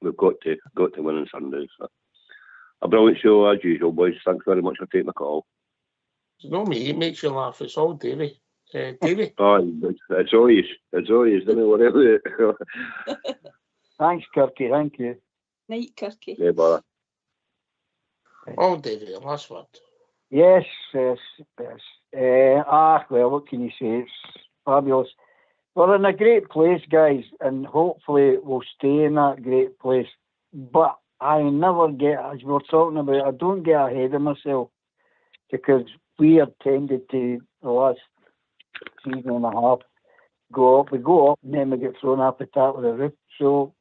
We've got to win on Sunday. So a brilliant show as usual, boys. Thanks very much for taking the call. It's not me. It makes you laugh. It's all Davey. Davey. It's always. Don't whatever. Thanks, Kirky. Thank you. Night, Kirky. Yeah, bother. Oh, Davey, last word. Yes. Well, what can you say? It's fabulous. We're in a great place, guys, and hopefully we'll stay in that great place. But I never get, as we were talking about, I don't get ahead of myself, because we have tended to, the last season and a half, go up, and then we get thrown off the top of the roof. So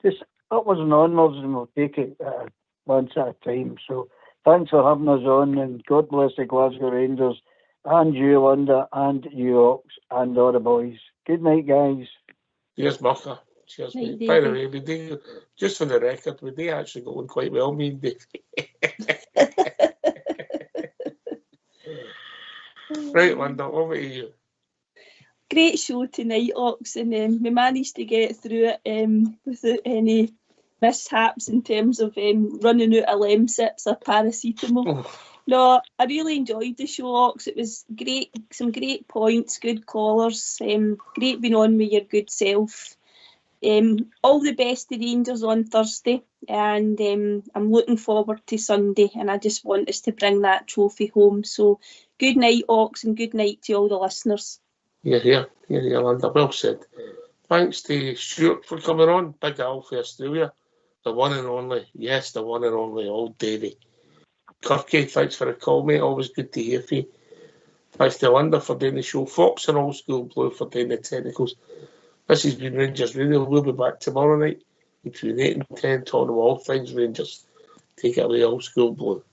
just upwards and onwards, and we'll take it once at a time. So thanks for having us on, and God bless the Glasgow Rangers, and you, Linda, and you, Ox, and all the boys. Good night, guys. Cheers, Martha. Cheers, mate. By the way, we do, just for the record, we do actually go on quite well, me and Dave. Right, Linda, over to you. Great show tonight, Ox, and we managed to get through it without any mishaps in terms of running out of Lemsips or paracetamol. No, I really enjoyed the show, Ox. It was great, some great points, good callers, great being on with your good self. All the best to Rangers on Thursday, and I'm looking forward to Sunday, and I just want us to bring that trophy home. So good night, Ox, and good night to all the listeners. Here, Linda. Well said. Thanks to Stuart for coming on. Big Al for Australia. The one and only. Yes, the one and only Old Davey. Kirky, thanks for the call, mate. Always good to hear from you. Thanks to Linda for doing the show. Fox and Old School Blue for doing the technicals. This has been Rangers Radio. We'll be back tomorrow night between 8 and 10, talking about all things Rangers. Take it away, Old School Blue.